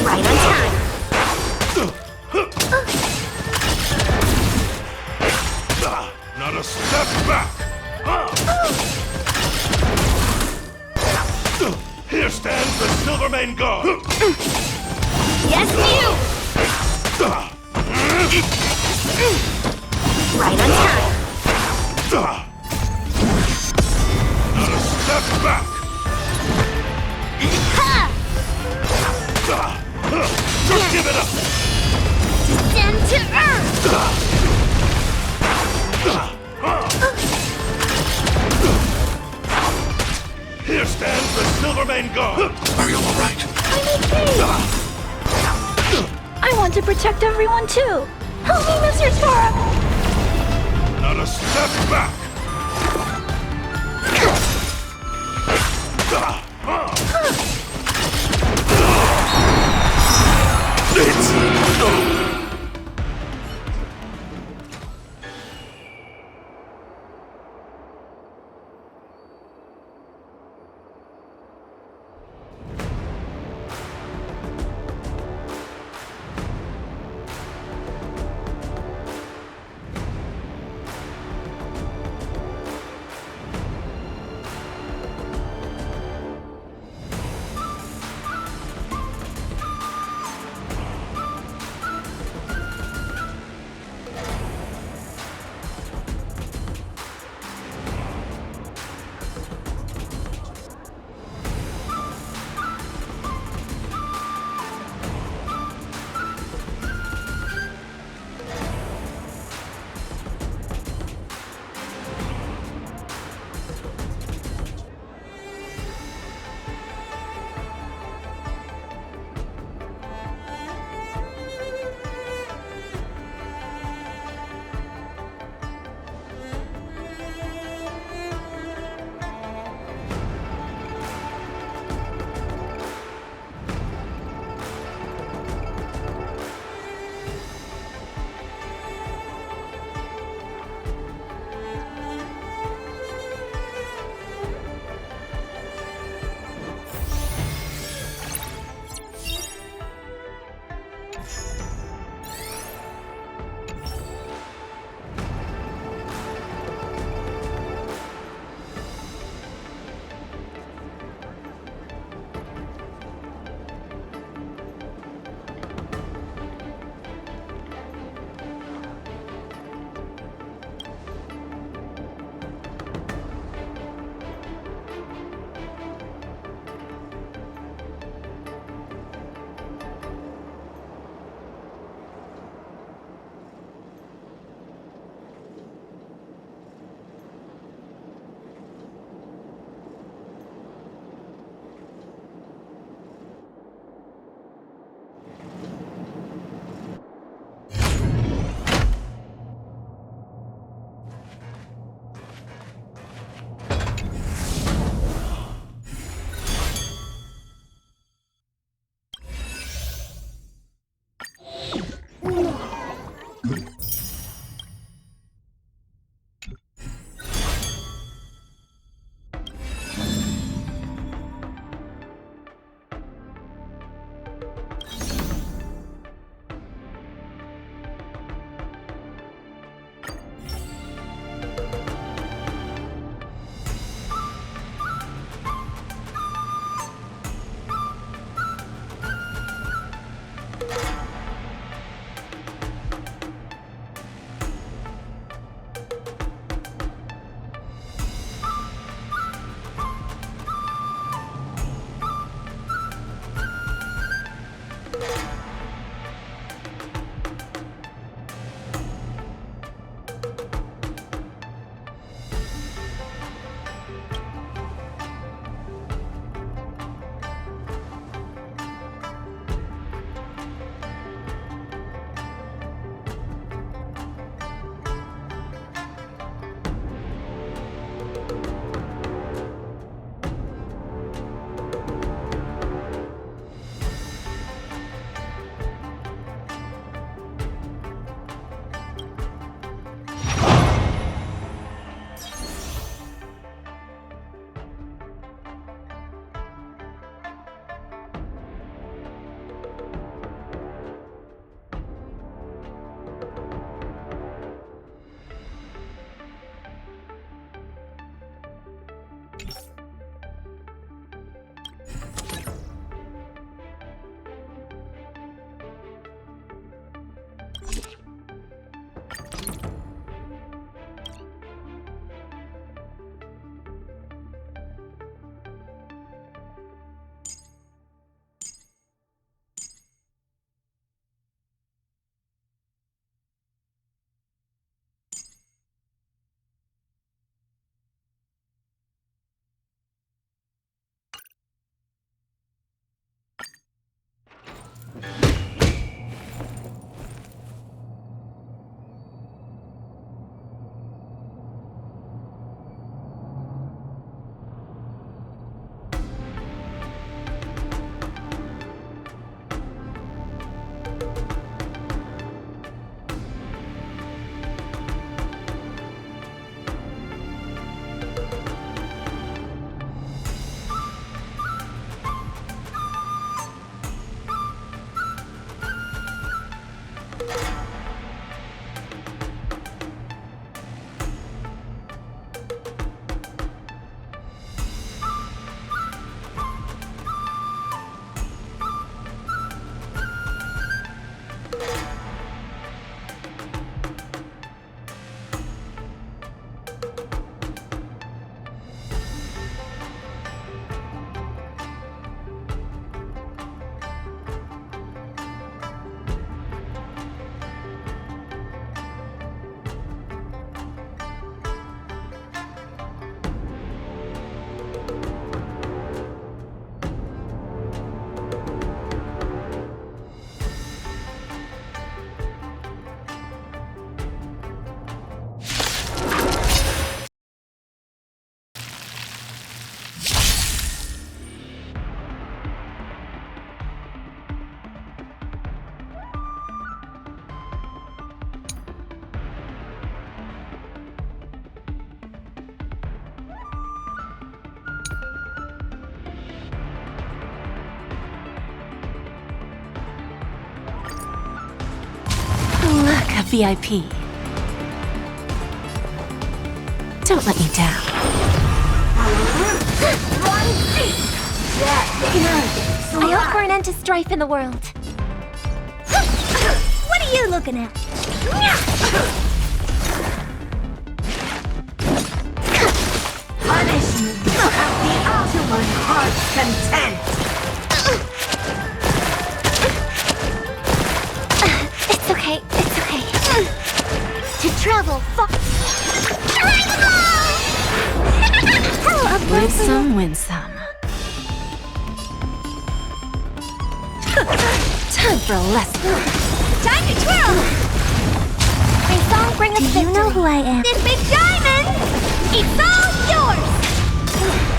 Right on time. Not a step back! Here stands the Silvermane God! Yes, you! Right on time. Not a step back! Ha! Just give it up! Descend to earth! Here stands the Silvermane God! Are you all right? I'm okay. I want to protect everyone too. Help me, Mr. Sora! Not a step back! A VIP. Don't let me down. I hope for an end to strife in the world. What are you looking at? Punishment of the ultimate heart's content. It's okay, it's okay. To travel far. Live some, win some. Time for a lesson. Time to twirl! May song bring us victory. Do you know who I am? This big diamond! It's all yours!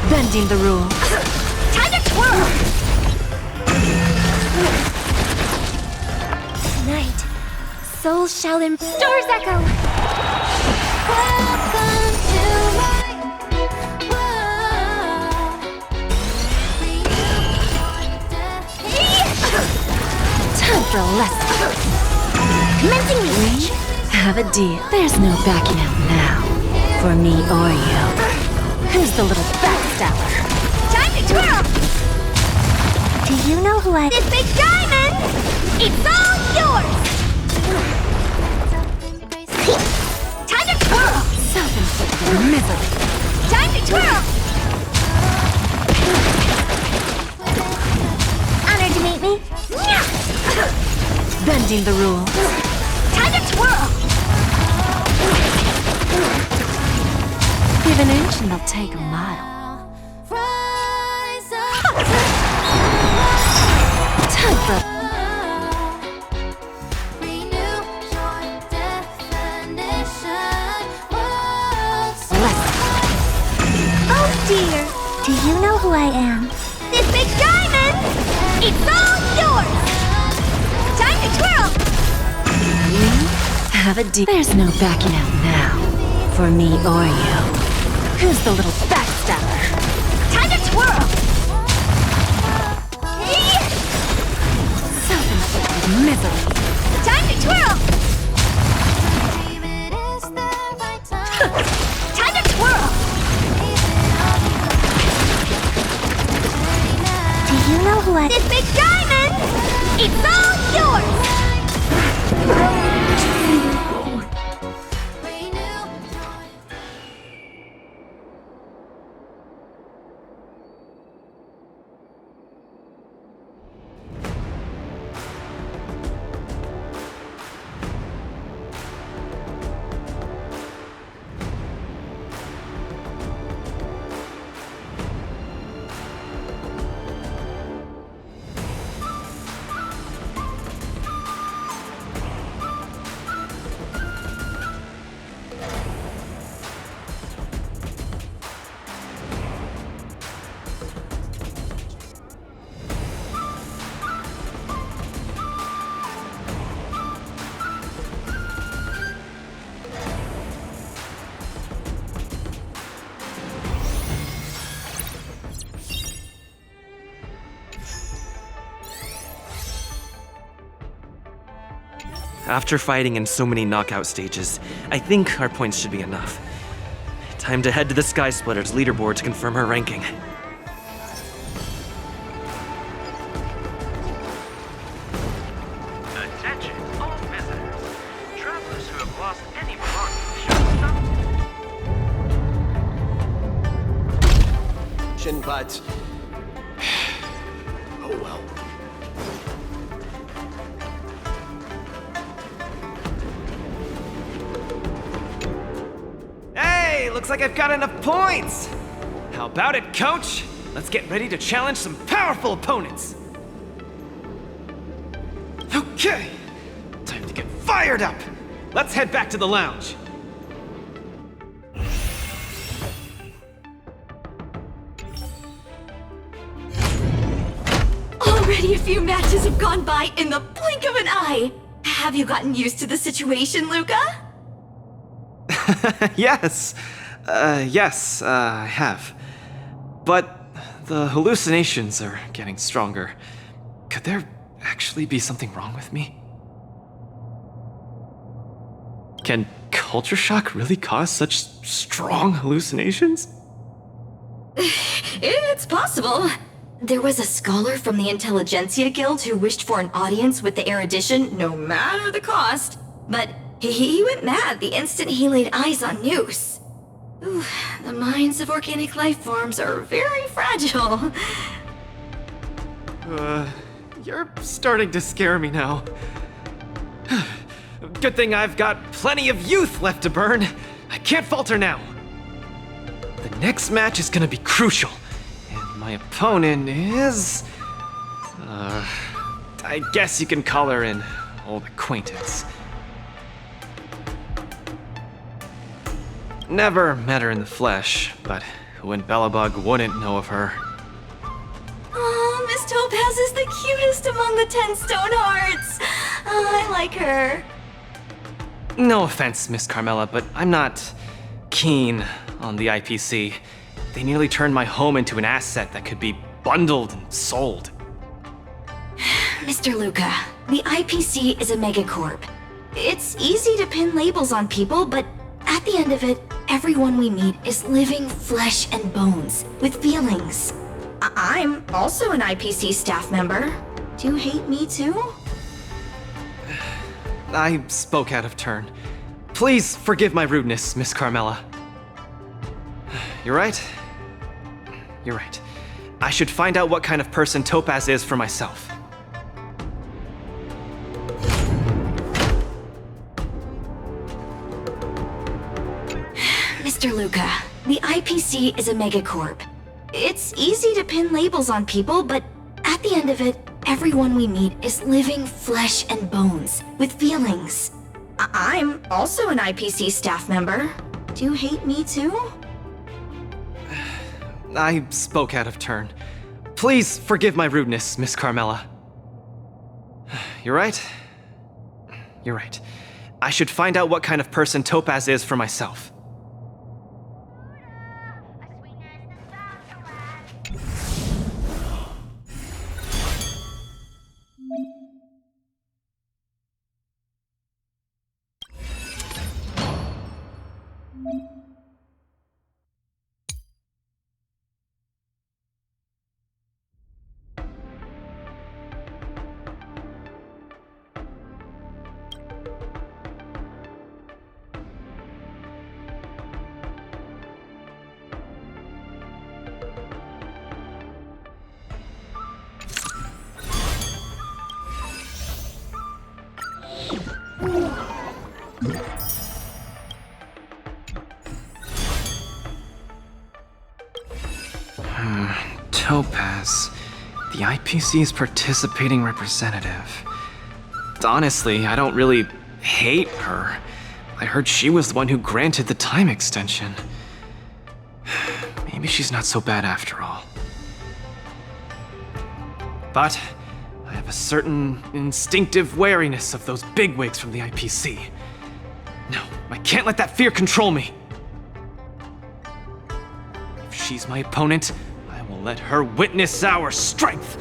Bending the rules. Time to twirl! Tonight, souls shall stars echo. Welcome to my Time for a lesson. Commencing research. We have a deal. There's no backing out now. For me or you. Who's the little backstabber? Time to twirl! Do you know who I am? This big diamond! It's all yours! Time to twirl! Self-inflicted misery. Time to twirl! Honored to meet me. Bending the rules. Time to twirl! Give an inch and they'll take a mile. Time for Oh dear! Do you know who I am? This big diamond! It's all yours! Time to twirl! We have a deal. There's no backing out now. For me or you. Who's the little backstabber? Time to twirl! Self-inflicted misery. Time to twirl! Big Diamond! It's all yours! After fighting in so many knockout stages, I think our points should be enough. Time to head to the Sky Splitter's leaderboard to confirm her ranking. Attention, all visitors. Travelers who have lost any belongings should stop. But... oh well. Hey, looks like I've got enough points! How about it, coach? Let's get ready to challenge some powerful opponents! Okay, time to get fired up! Let's head back to the lounge. Already a few matches have gone by in the blink of an eye. Have you gotten used to the situation, Luca? Yes. Yes, I have. But the hallucinations are getting stronger. Could there actually be something wrong with me? Can culture shock really cause such strong hallucinations? It's possible. There was a scholar from the Intelligentsia Guild who wished for an audience with the erudition, no matter the cost. But he went mad the instant he laid eyes on Noose. Ooh, the minds of organic life forms are very fragile. You're starting to scare me now. Good thing I've got plenty of youth left to burn. I can't falter now. The next match is gonna be crucial. And my opponent is... I guess you can call her an old acquaintance. Never met her in the flesh, but who in Belobog wouldn't know of her? Oh, Miss Topaz is the cutest among the 10 stone hearts. Oh, I like her. No offense, Miss Carmela, but I'm not keen on the IPC. They nearly turned my home into an asset that could be bundled and sold. Mr. Luca, the IPC is a megacorp. It's easy to pin labels on people, but at the end of it, everyone we meet is living flesh and bones with feelings. I'm also an IPC staff member. Do you hate me too? I spoke out of turn. Please forgive my rudeness, Miss Carmela. You're right. You're right. I should find out what kind of person Topaz is for myself. Mr. Luca, the IPC is a megacorp. It's easy to pin labels on people, but at the end of it, everyone we meet is living flesh and bones with feelings. I'm also an IPC staff member. Do you hate me too? I spoke out of turn. Please forgive my rudeness, Miss Carmela. You're right. You're right. I should find out what kind of person Topaz is for myself. Topaz, the IPC's participating representative. Honestly, I don't really hate her. I heard she was the one who granted the time extension. Maybe she's not so bad after all. But I have a certain instinctive wariness of those bigwigs from the IPC. No, I can't let that fear control me. If she's my opponent, I will let her witness our strength.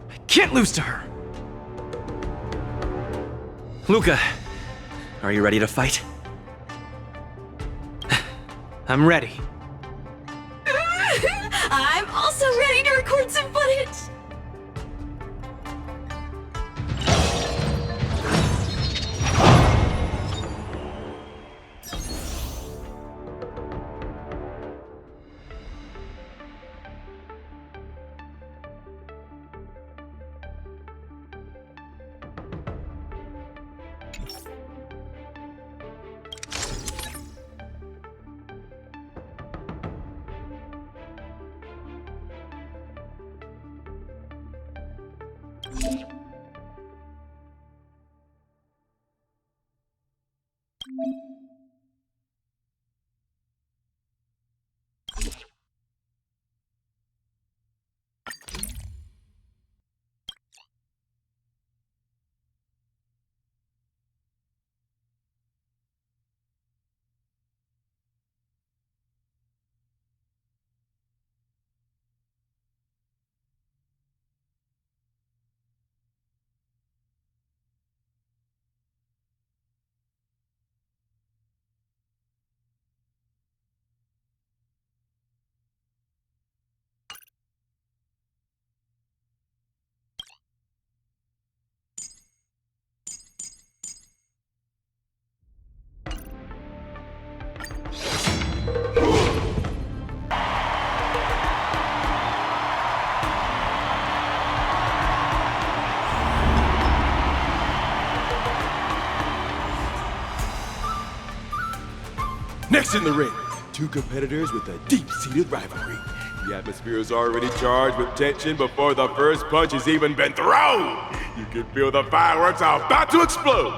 I can't lose to her. Luca, are you ready to fight? I'm ready. I'm also ready to record some footage! Next in the ring, two competitors with a deep-seated rivalry. The atmosphere is already charged with tension before the first punch has even been thrown. You can feel the fireworks are about to explode.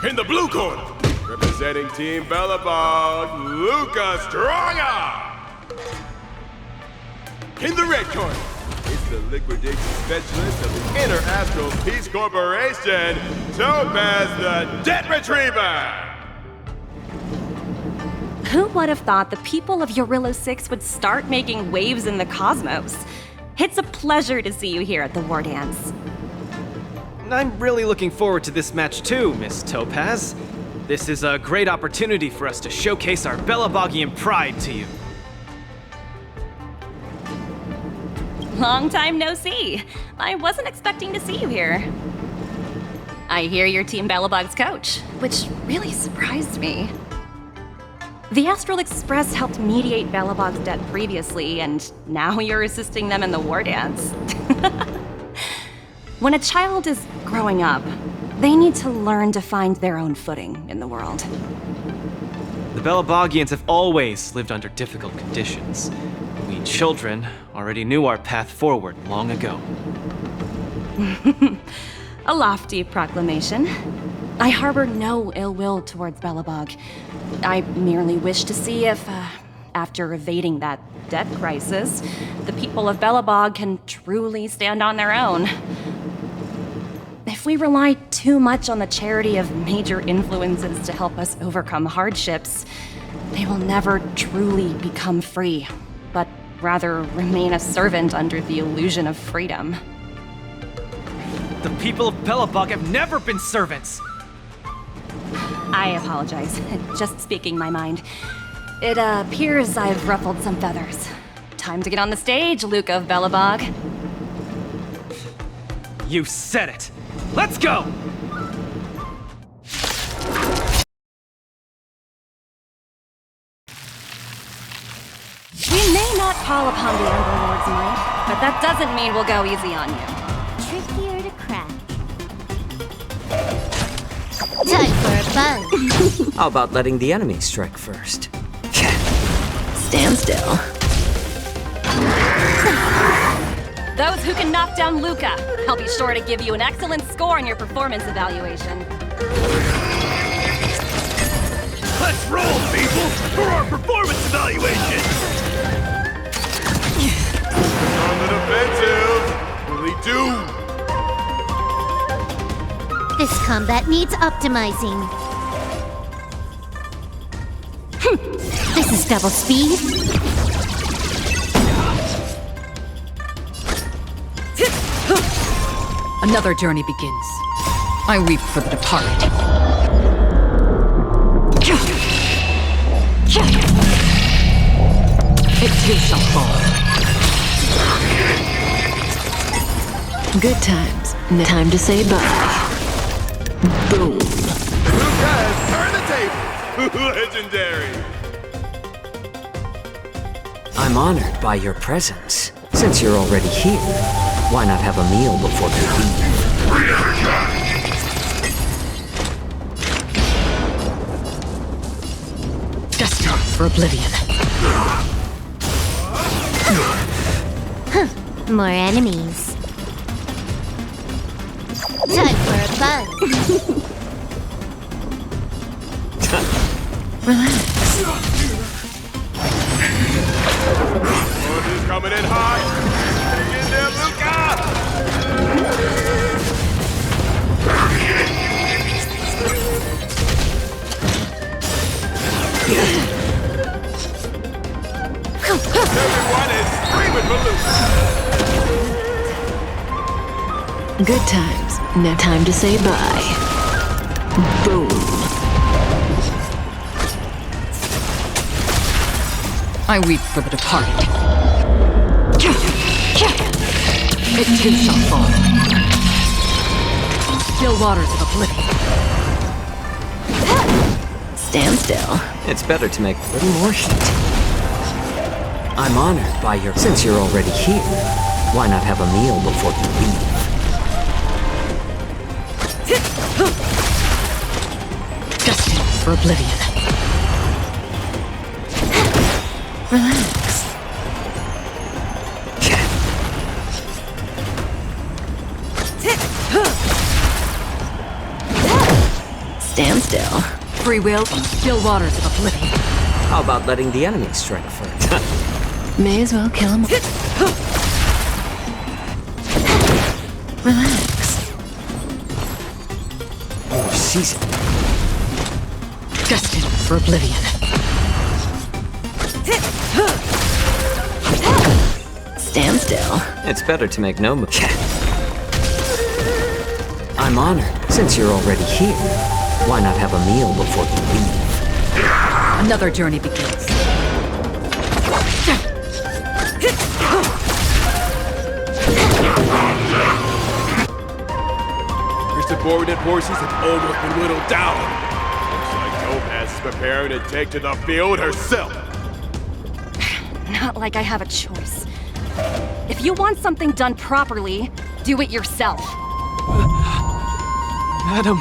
In the blue corner, representing Team Bellabog, Luca Stronga. In the red corner, it's the liquidation specialist of the Inner Astral Peace Corporation, Topaz the Debt Retriever. Who would have thought the people of Eurillo 6 would start making waves in the cosmos? It's a pleasure to see you here at the Wardance. I'm really looking forward to this match too, Miss Topaz. This is a great opportunity for us to showcase our Bellabogian pride to you. Long time no see. I wasn't expecting to see you here. I hear you're Team Bellabog's coach, which really surprised me. The Astral Express helped mediate Bellabog's debt previously, and now you're assisting them in the Wardance. When a child is growing up, they need to learn to find their own footing in the world. The Bellabogians have always lived under difficult conditions. We children already knew our path forward long ago. A lofty proclamation. I harbor no ill will towards Bellabog. I merely wish to see if, after evading that debt crisis, the people of Bellabog can truly stand on their own. If we rely too much on the charity of major influences to help us overcome hardships, they will never truly become free, but rather remain a servant under the illusion of freedom. The people of Bellabog have never been servants! I apologize. Just speaking my mind. It appears I've ruffled some feathers. Time to get on the stage, Luca of Bellabog. You said it! Let's go! We may not call upon the Ember Lord's might, but that doesn't mean we'll go easy on you. Trickier to crack. Time for a bun. How about letting the enemy strike first? Stand still. Those who can knock down Luca, I'll be sure to give you an excellent score on your performance evaluation. Let's roll, people, for our performance evaluation! On the defensive! Will he do? This combat needs optimizing. This is double speed. Another journey begins. I weep for the departed. It too shall fall. Good times. Time to say bye. Boom. Lucas, turn the table! Legendary! I'm honored by your presence. Since you're already here, why not have a meal before we leave? Destined for oblivion. More enemies. Time for a bun. Relax. Order's coming in hot! Get in there, Luca! Everyone is screaming for Luca! Good times. Now time to say bye. Boom. I weep for the departed. It too shall fall. Still waters of oblivion. Stand still. It's better to make a little more heat. I'm honored by your... Since you're already here, why not have a meal before you leave? Destined for oblivion. Relax. Stand still. Free will, still waters of oblivion. How about letting the enemy strike first? May as well kill him. Relax. Oh, season. Destined for oblivion. Stand still. It's better to make no move. I'm honored. Since you're already here, why not have a meal before you leave? Another journey begins. Your subordinate forces have almost been whittled down. Looks like Topaz is preparing to take to the field herself. Not like I have a choice. If you want something done properly, do it yourself. Madam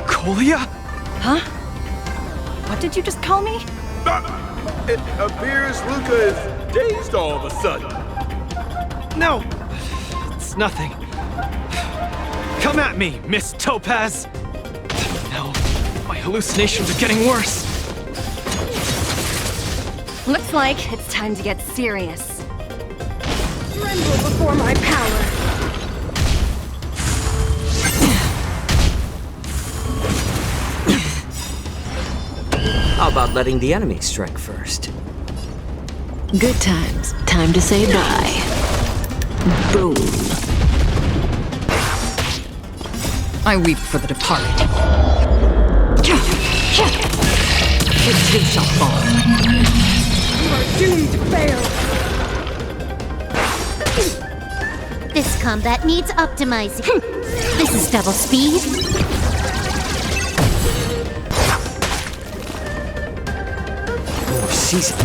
Colia? Huh? What did you just call me? It appears Luca is dazed all of a sudden. No! It's nothing. Come at me, Miss Topaz! No, my hallucinations are getting worse. Looks like it's time to get serious. Tremble before my power. How about letting the enemy strike first? Good times. Time to say bye. Boom. I weep for the departed. It too shall fall. You are doomed to fail. This combat needs optimizing. This is double speed. Oh, season.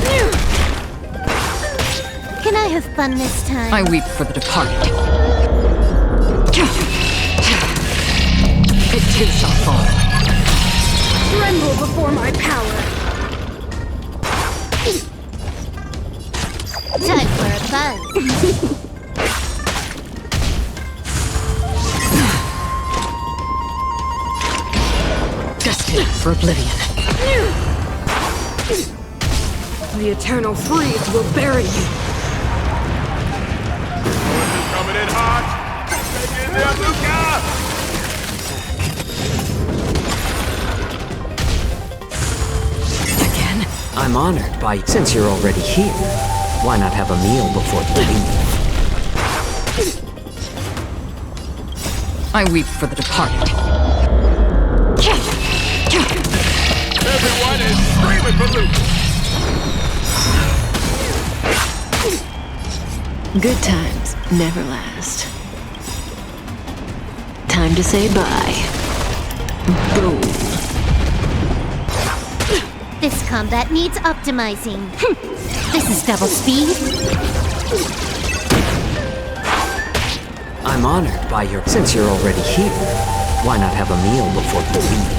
Can I have fun this time? I weep for the departed. It too shall fall. for my power. Time for a buzz. Destined for oblivion. The eternal freeze will bury you. Coming in hot! Take it there, Luca! Again? I'm honored by, since you're already here, why not have a meal before you leave? I weep for the departed. Everyone is screaming for Luca! Good times never last. Time to say bye. Boom. This combat needs optimizing. This is double speed. I'm honored by your, since you're already here, why not have a meal before you leave?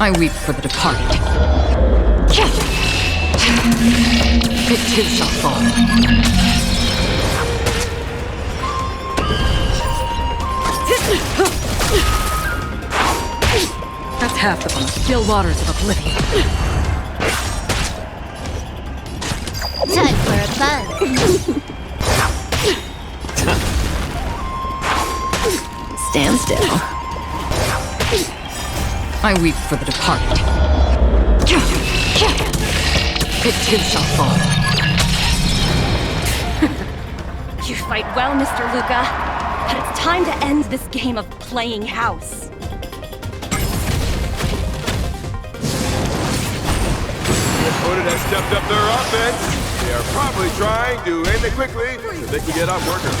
I weep for the departed. It too shall fall. That's half the fun. Still waters of oblivion. Time for a buzz. Stand still. I weep for the departed. It too shall fall. You fight well, Mr. Luca, but it's time to end this game of playing house. The opponent has stepped up their offense. They are probably trying to end it quickly so they can get off workers.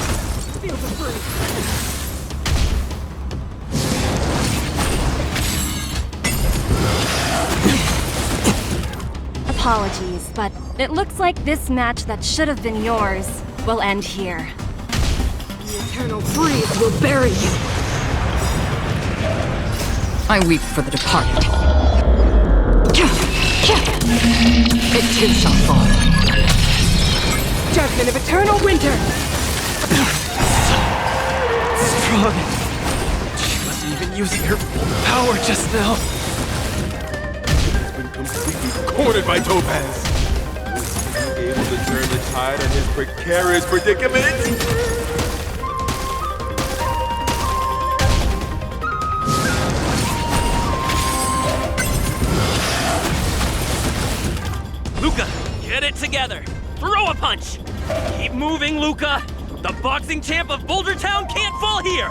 Apologies, but it looks like this match that should have been yours will end here. The eternal freeze will bury you. I weep for the departed. It too shall fall. Judgment of eternal winter. Strong. She wasn't even using her full power just now. Completely cornered by Topaz. Was he able to turn the tide on his precarious predicament? Luca, get it together. Throw a punch. Keep moving, Luca. The boxing champ of Boulder Town can't fall here.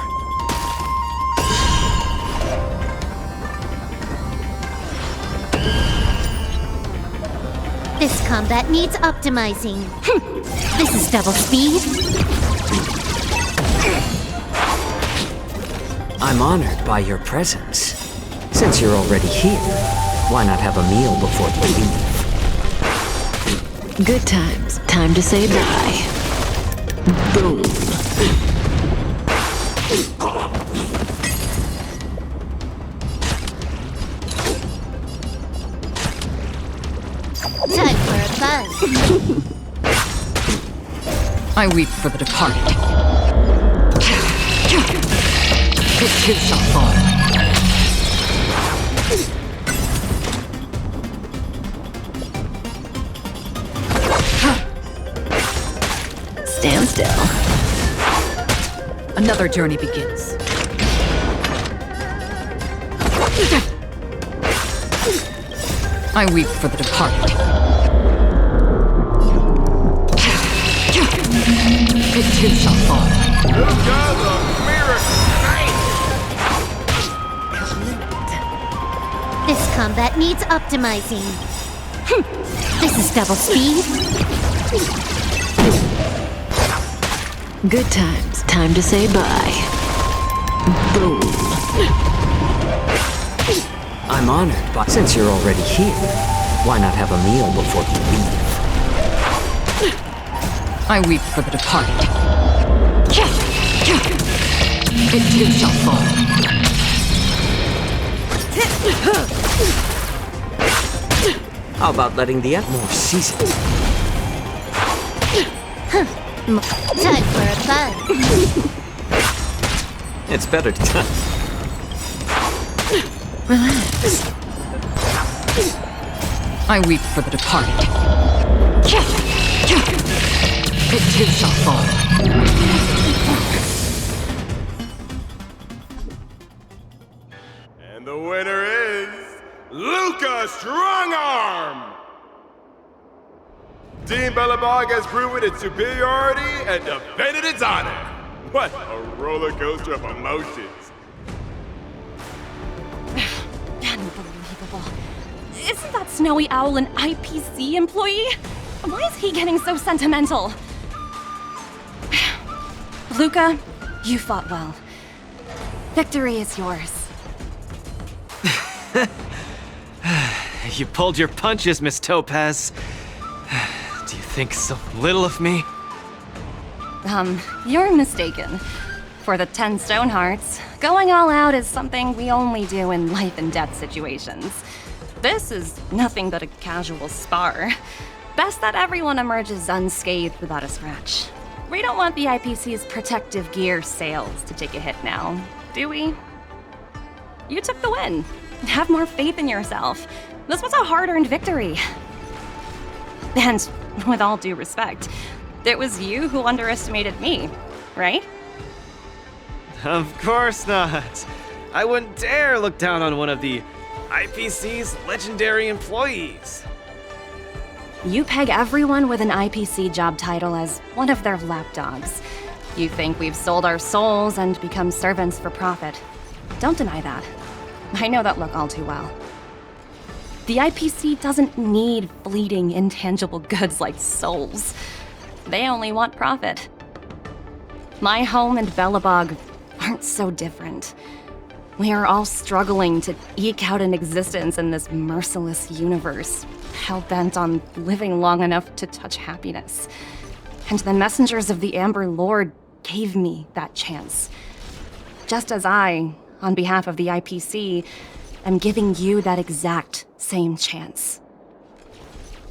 This combat needs optimizing. This is double speed. I'm honored by your presence. Since you're already here, why not have a meal before you leave? Good times. Time to say bye. Boom. Time for a buzz. I weep for the departed. It too shall fall. Stand still. Another journey begins. I weep for the departed. It too shall fall. Luca the miracle! This combat needs optimizing. This is double speed. Good times. Time to say bye. Boom. I'm honored, but since you're already here, why not have a meal before you leave? I weep for the departed. It too shall fall. How about letting the more seasoned? Time for a buzz. It's better to Relax. I weep for the departed. It too shall fall. And the winner is Luca Strongarm! Team Belobog has proven its superiority and defended its honor. What a roller coaster of emotions. Unbelievable. Isn't that snowy owl an IPC employee? Why is he getting so sentimental? Luca, you fought well. Victory is yours. You pulled your punches, Miss Topaz. Do you think so little of me? You're mistaken. For the 10 stone hearts, going all out is something we only do in life and death situations. This is nothing but a casual spar. Best that everyone emerges unscathed without a scratch. We don't want the IPC's protective gear sails to take a hit now, do we? You took the win. Have more faith in yourself. This was a hard-earned victory. And with all due respect, it was you who underestimated me, right? Of course not. I wouldn't dare look down on one of the IPC's legendary employees. You peg everyone with an IPC job title as one of their lapdogs. You think we've sold our souls and become servants for profit. Don't deny that. I know that look all too well. The IPC doesn't need fleeting, intangible goods like souls. They only want profit. My home and Belobog aren't so different. We are all struggling to eke out an existence in this merciless universe, hell-bent on living long enough to touch happiness. And the messengers of the Amber Lord gave me that chance. Just as I, on behalf of the IPC, am giving you that exact same chance.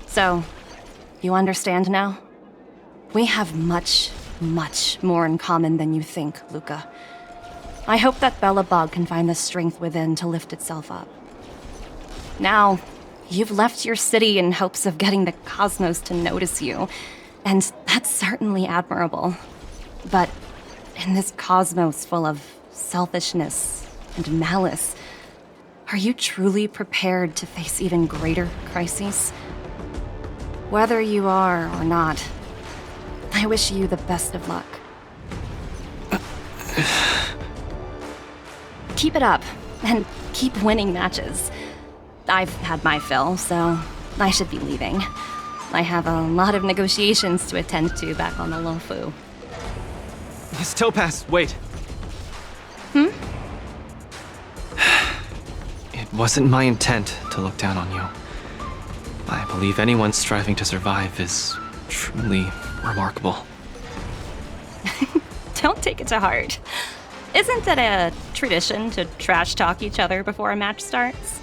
So, you understand now? We have much, much more in common than you think, Luca. I hope that Belobog can find the strength within to lift itself up. Now, you've left your city in hopes of getting the cosmos to notice you, and that's certainly admirable. But in this cosmos full of selfishness and malice, are you truly prepared to face even greater crises? Whether you are or not, I wish you the best of luck. Keep it up, and keep winning matches. I've had my fill, so I should be leaving. I have a lot of negotiations to attend to back on the Lofu. Miss Topaz, wait. Hmm? It wasn't my intent to look down on you. I believe anyone striving to survive is truly remarkable. Don't take it to heart. Isn't it a tradition to trash talk each other before a match starts?